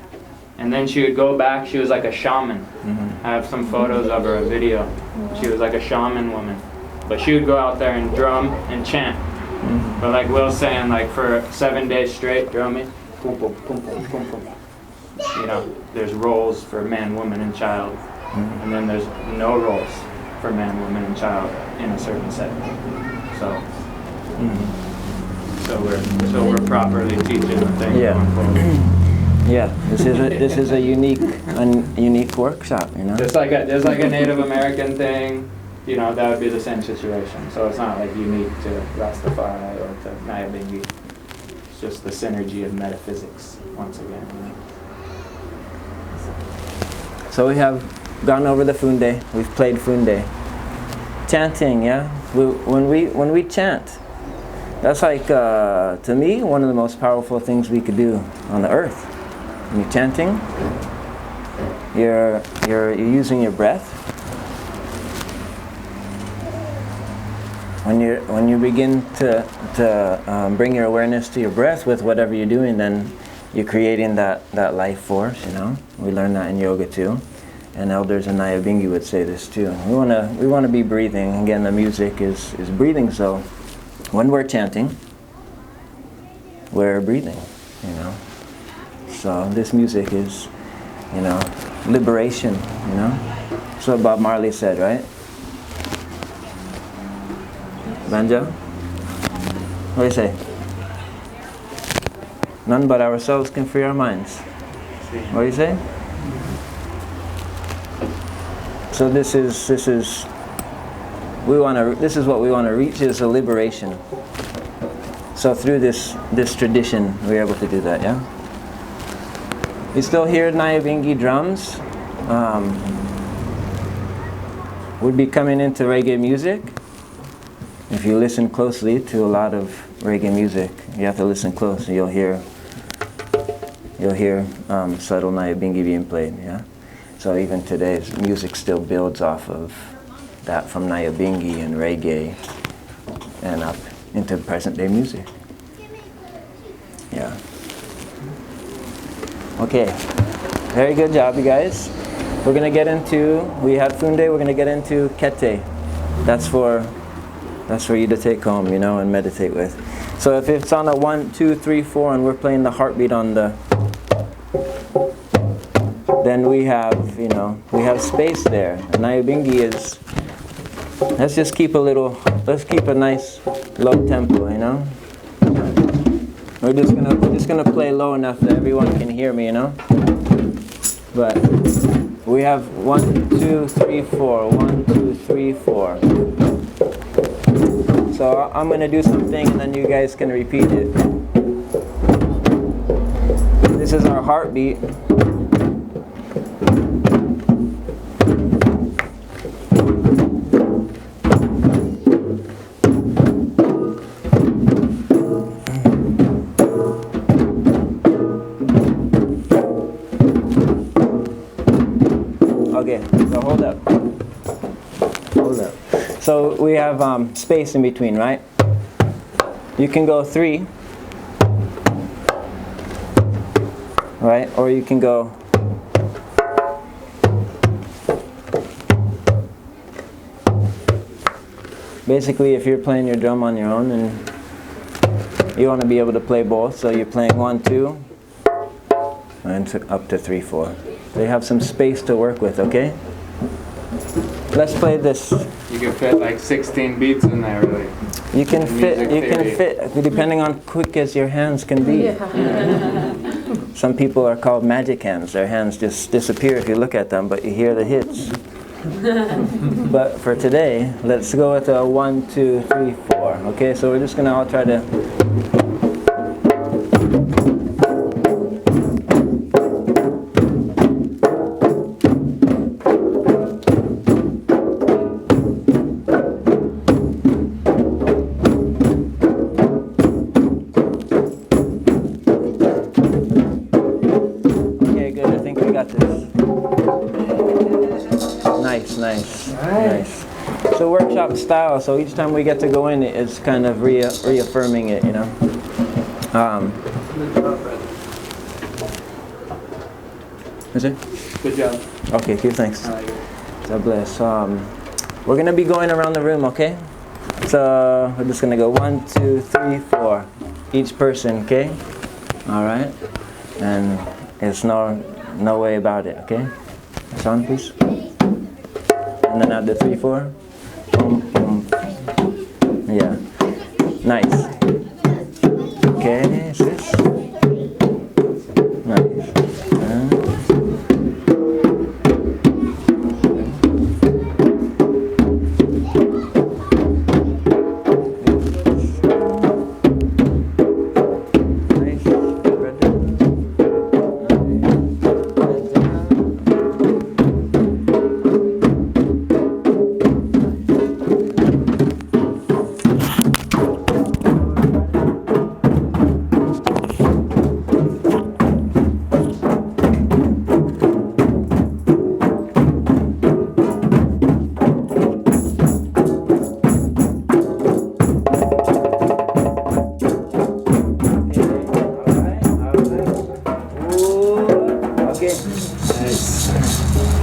And then she would go back, she was like a shaman. I have some photos of her, a video. She was like a shaman woman. But she would go out there and drum and chant. But like Will's saying, like for 7 days straight drumming, boom, boom, boom, boom, boom, boom. You know, there's roles for man, woman, and child. And then there's no roles for man, woman, and child in a certain setting. So we're properly teaching the thing going forward. Yeah, this is a unique workshop, you know. Just like a Native American thing, you know, that would be the same situation. So it's not like unique to Rastafari or to Nyahbingi. It's just the synergy of metaphysics once again. You know? So we have gone over the Funde. We've played Funde. Chanting, yeah. When we chant, that's like to me one of the most powerful things we could do on the earth. When you're chanting, you're using your breath. When you begin to bring your awareness to your breath with whatever you're doing, then you're creating that life force. You know, we learn that in yoga too, and elders in Nayabingi would say this too. We wanna be breathing. Again, the music is breathing. So when we're chanting, we're breathing. You know. So this music is, you know, liberation, you know. That's what Bob Marley said, right? Banjo? What do you say? None but ourselves can free our minds. What do you say? So this is what we want to reach, is a liberation. So through this tradition, we're able to do that, yeah? You still hear Nayabingy Drums? Would be coming into reggae music. If you listen closely to a lot of reggae music, you have to listen close, and you'll hear subtle Nyahbingi being played. Yeah. So even today's music still builds off of that from Nyahbingi and reggae, and up into present day music. Yeah. Okay, very good job, you guys. We're gonna get into, we had Funde, we're gonna get into Kete. That's for you to take home, you know, and meditate with. So if it's on a 1, 2, 3, 4, and we're playing the heartbeat on the, then we have, you know, we have space there. And Nyahbingi is, let's keep a nice low tempo, you know. We're just gonna play low enough that everyone can hear me, you know. But we have 1, 2, 3, 4. 1, 2, 3, 4. So I'm gonna do something, and then you guys can repeat it. This is our heartbeat. Okay, so hold up. So we have space in between, right? You can go 3, right? Or you can go Basically, if you're playing your drum on your own, and you want to be able to play both, so you're playing 1, 2, and up to 3, 4. So you have some space to work with, okay? Let's play this. You can fit like 16 beats in there, really. You can fit, depending on quick as your hands can be. Some people are called magic hands. Their hands just disappear if you look at them, but you hear the hits. But for today, let's go with a 1, 2, 3, 4. Okay, so we're just gonna all try to. Okay, good. I think we got this. Nice. So workshop style, so each time we get to go in, it's kind of reaffirming it, you know. Is it? Good job. Okay, good, thanks. God bless. We're gonna be going around the room, okay? So we're just gonna go 1, 2, 3, 4. Each person, okay? All right. And it's no way about it, okay? Sound, please. And then add the 3, 4. Boom, boom. Yeah. Nice. Okay, sis. Nice.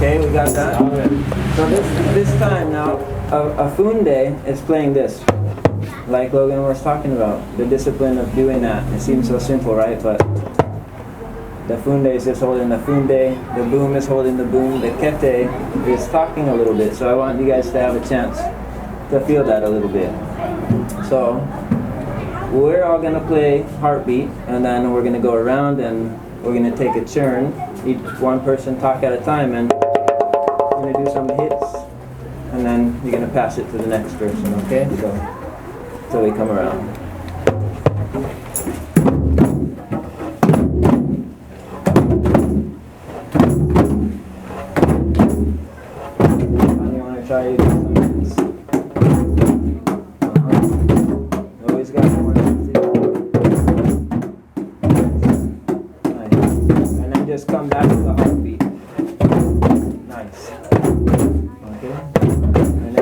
Okay, we got that. So this time now, a Funde is playing this. Like Logan was talking about, the discipline of doing that. It seems so simple, right? But the Funde is just holding the Funde, the boom is holding the boom, the Kete is talking a little bit. So I want you guys to have a chance to feel that a little bit. So we're all gonna play heartbeat, and then we're gonna go around and we're gonna take a turn. Each one person talk at a time, and we're gonna do some hits, and then you're gonna pass it to the next person, okay? So till we come around. You wanna try some hits? Always got one. Just come back to the heartbeat. Nice. Okay. And then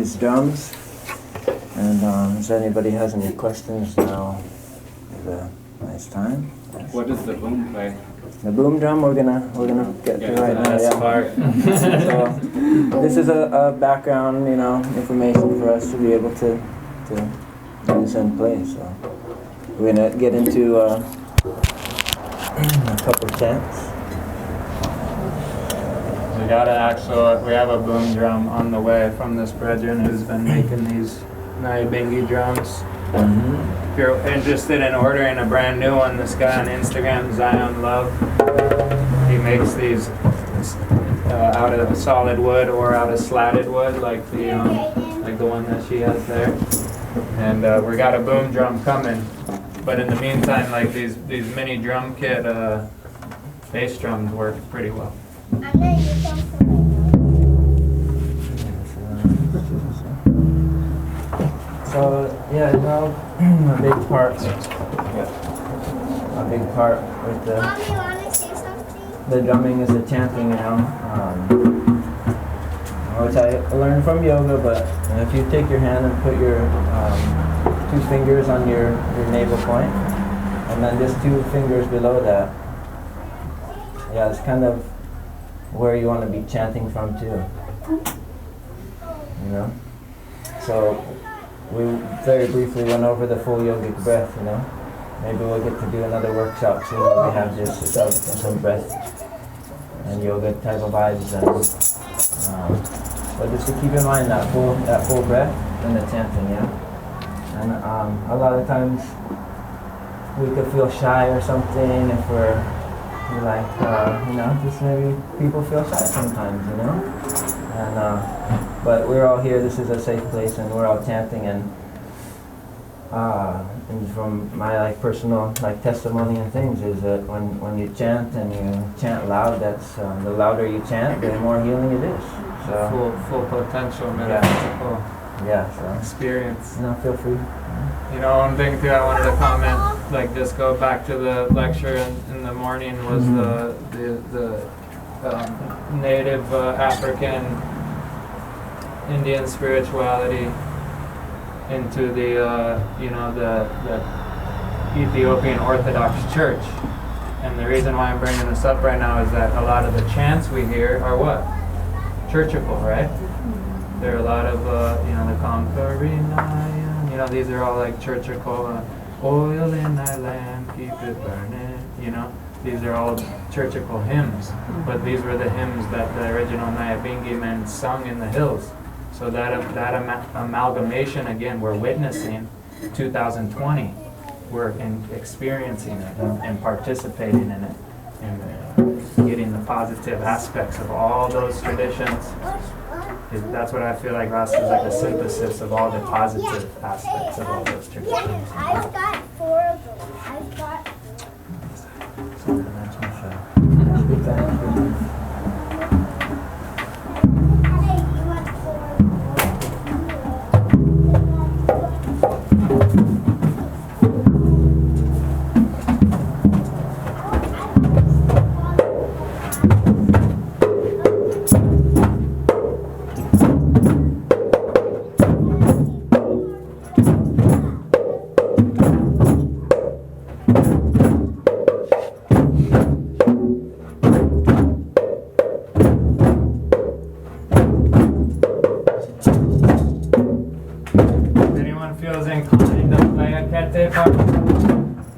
these drums. And if anybody has any questions now, is a nice time. What does the boom play? The boom drum we're gonna get to right now. That's part. So this is a background, information for us to be able to use and play. So we're gonna get into a couple chants. We have a boom drum on the way from this brethren who's been making these Nayabingy drums. If you're interested in ordering a brand new one, this guy on Instagram, Zion Love, he makes these out of solid wood or out of slatted wood, like the one that she has there. And we got a boom drum coming. But in the meantime, like these mini drum kit bass drums work pretty well. So yeah, a big part with Mom, you want to say something? the drumming is the chanting, which I learned from yoga. But if you take your hand and put your 2 fingers on your navel point, and then just 2 fingers below that, yeah, it's kind of where you want to be chanting from too. So we very briefly went over the full yogic breath, Maybe we'll get to do another workshop soon where we have just some breath and yoga type of vibes. But just to keep in mind that full breath and the chanting, And a lot of times we could feel shy or something if we're just maybe people feel shy sometimes, But we're all here, this is a safe place, and we're all chanting, and from my personal testimony and things is that when you chant and you chant loud, that's the louder you chant, the more healing it is. So Full potential metaphysical experience. Feel free. One thing too I wanted to comment, just go back to the lecture in the morning, was the native African Indian spirituality into the Ethiopian Orthodox Church. And the reason why I'm bringing this up right now is that a lot of the chants we hear are what? Churchical, right? There are a lot of, the Conquering, these are all churchical, oil in thy lamp, keep it burning, These are all churchical hymns, but these were the hymns that the original Nyahbingi men sung in the hills. So that amalgamation, again, we're witnessing 2020. We're experiencing it and participating in it and getting the positive aspects of all those traditions. That's what I feel like Rasta is a synthesis of all the positive aspects of all those traditions. Yeah, I've got 4 of them. I've got. Hey, you want 4.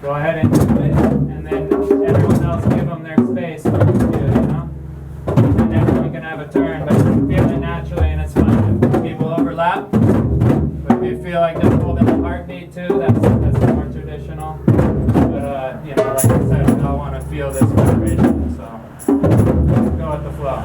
Go ahead and do it, and then everyone else give them their space to do it, And everyone can have a turn, but feel it naturally, and it's fine if people overlap. But if you feel like just holding the heartbeat too, that's more traditional. But like I said, we all want to feel this vibration, so let's go with the flow.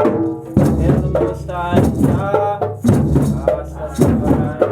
Hail the Most High, Jah, Ras Tafari.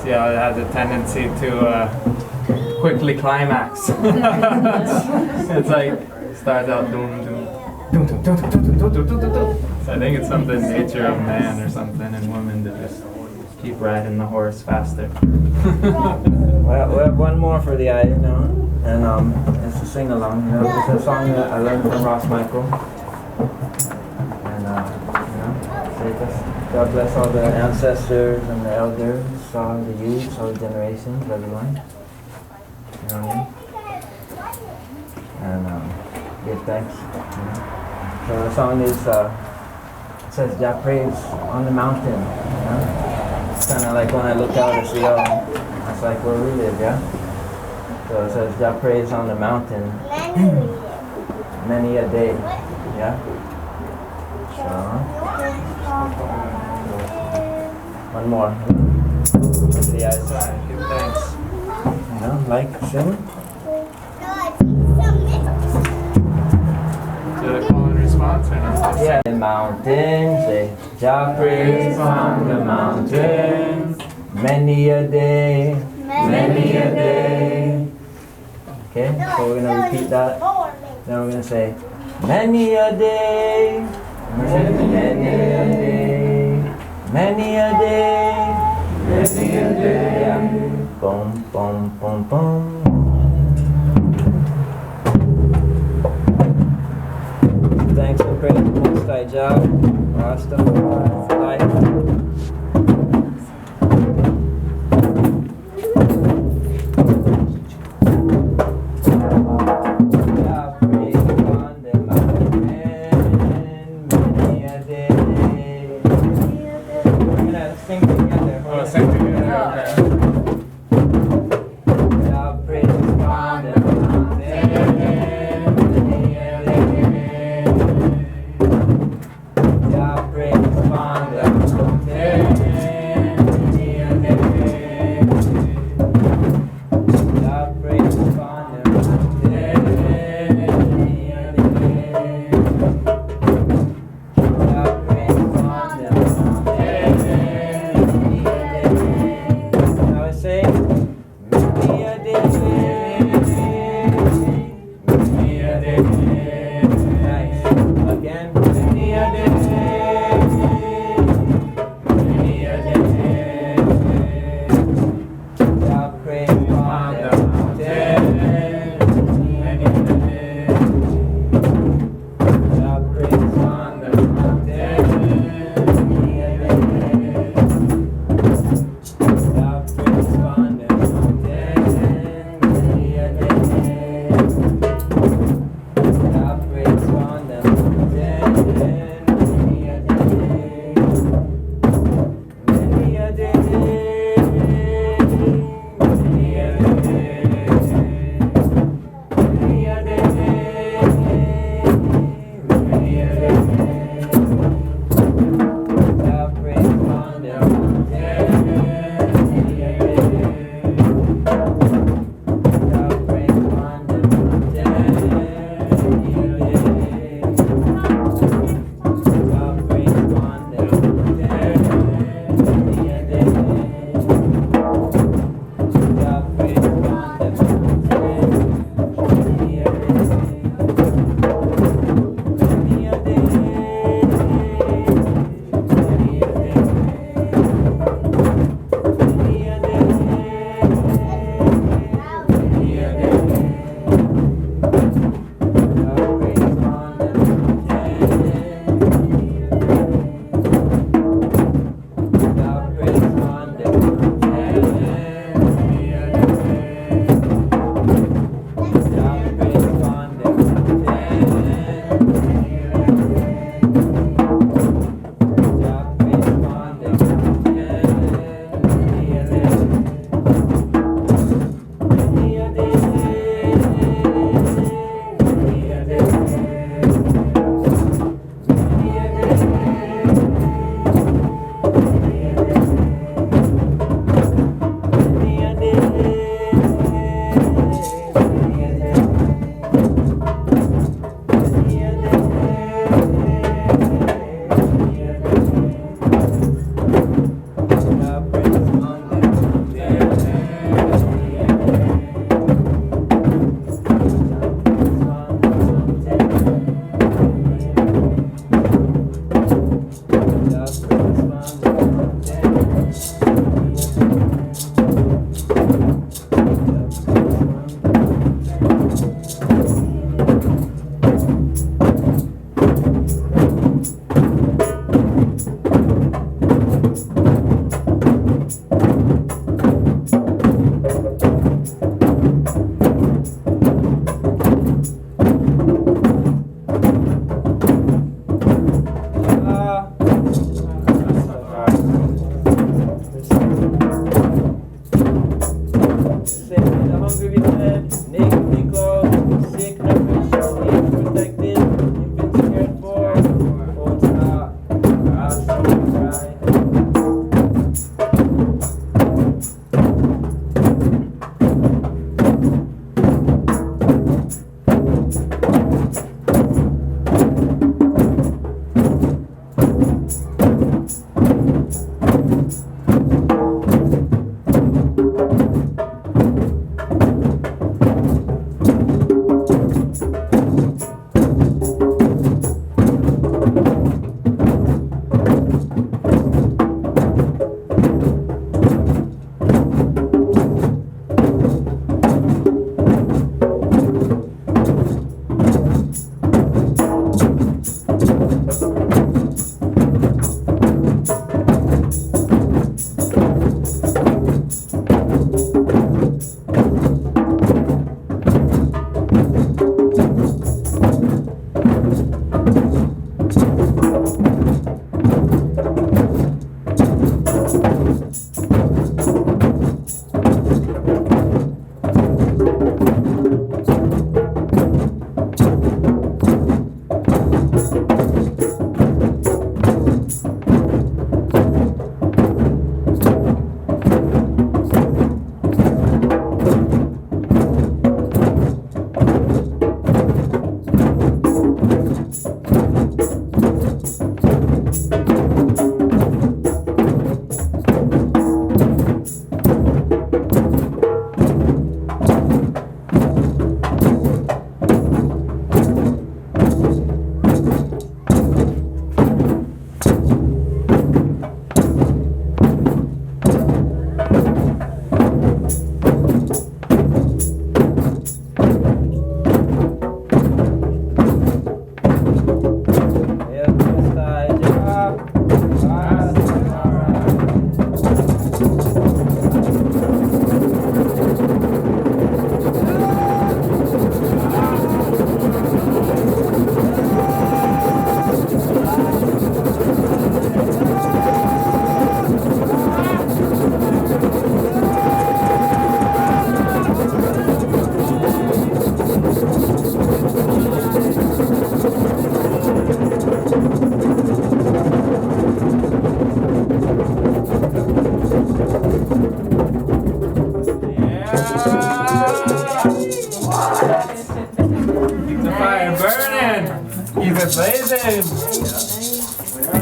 yeah, it has a tendency to quickly climax. It's like starts out doom doom doom doom doom doom doom doom doom doom doom. So I think it's something nature of man or something and woman to just keep riding the horse faster. Well, we have one more for the eye, you know, and it's a sing along. You know, it's a song that I learned from Ross Michael, and you know, say just God bless all the ancestors and the elders, all the youths, all the generations, everyone. You know what I mean? And give thanks. You know? So the song is says Jah praise on the mountain. You know? It's kind of like when I look out and see that's like where we live, yeah? So it says Jah praise on the mountain many a day, yeah? So, one more. With the outside, give thanks. You know, like, sing. Do they call and response or not? Yeah. The mountains, say Jah praise on the mountains many a day, many a day. Okay, so we're gonna repeat that. Then we're gonna say many a day, many a day, many a day, many a day. Yeah. Boom, boom, boom, boom. Thanks and praise the Most High Jah, Rasta for life.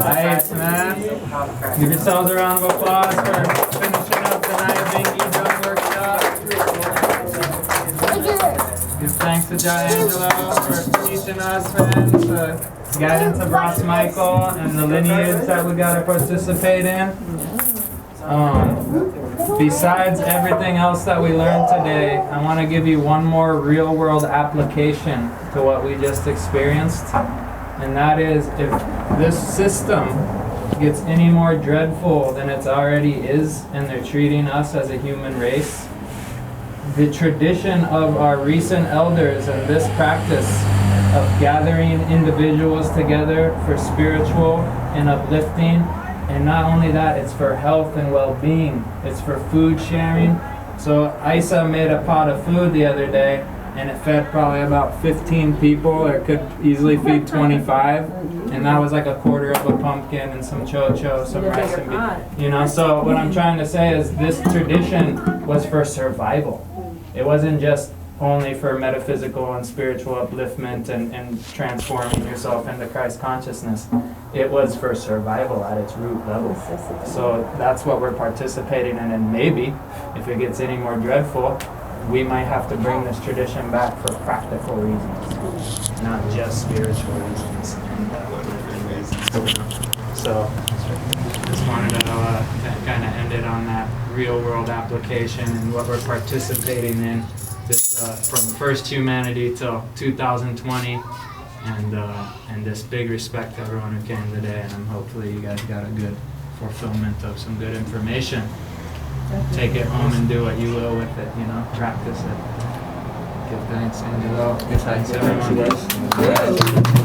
Nice, man. Give yourselves a round of applause for finishing up the Nayabingy Drum Workshop. Give thanks to Jah Angelo for teaching us, friends, the guidance of Ross Michael and the lineage that we got to participate in. Besides everything else that we learned today, I want to give you one more real-world application to what we just experienced. And that is, if this system gets any more dreadful than it already is, and they're treating us as a human race, the tradition of our recent elders and this practice of gathering individuals together for spiritual and uplifting, and not only that, it's for health and well-being, it's for food sharing. So Isa made a pot of food the other day, and it fed probably about 15 people, or it could easily feed 25. And that was like a quarter of a pumpkin and some chocho, some rice and beans. You know, so what I'm trying to say is this tradition was for survival. It wasn't just only for metaphysical and spiritual upliftment and transforming yourself into Christ consciousness. It was for survival at its root level. So that's what we're participating in, and maybe if it gets any more dreadful, we might have to bring this tradition back for practical reasons, not just spiritual reasons. So, just wanted to kind of end it on that real-world application and what we're participating in this from first humanity till 2020, and this big respect to everyone who came today. And hopefully you guys got a good fulfillment of some good information. Take it home and do what you will with it, you know, practice it. Give thanks, Angelo. Give thanks, everyone.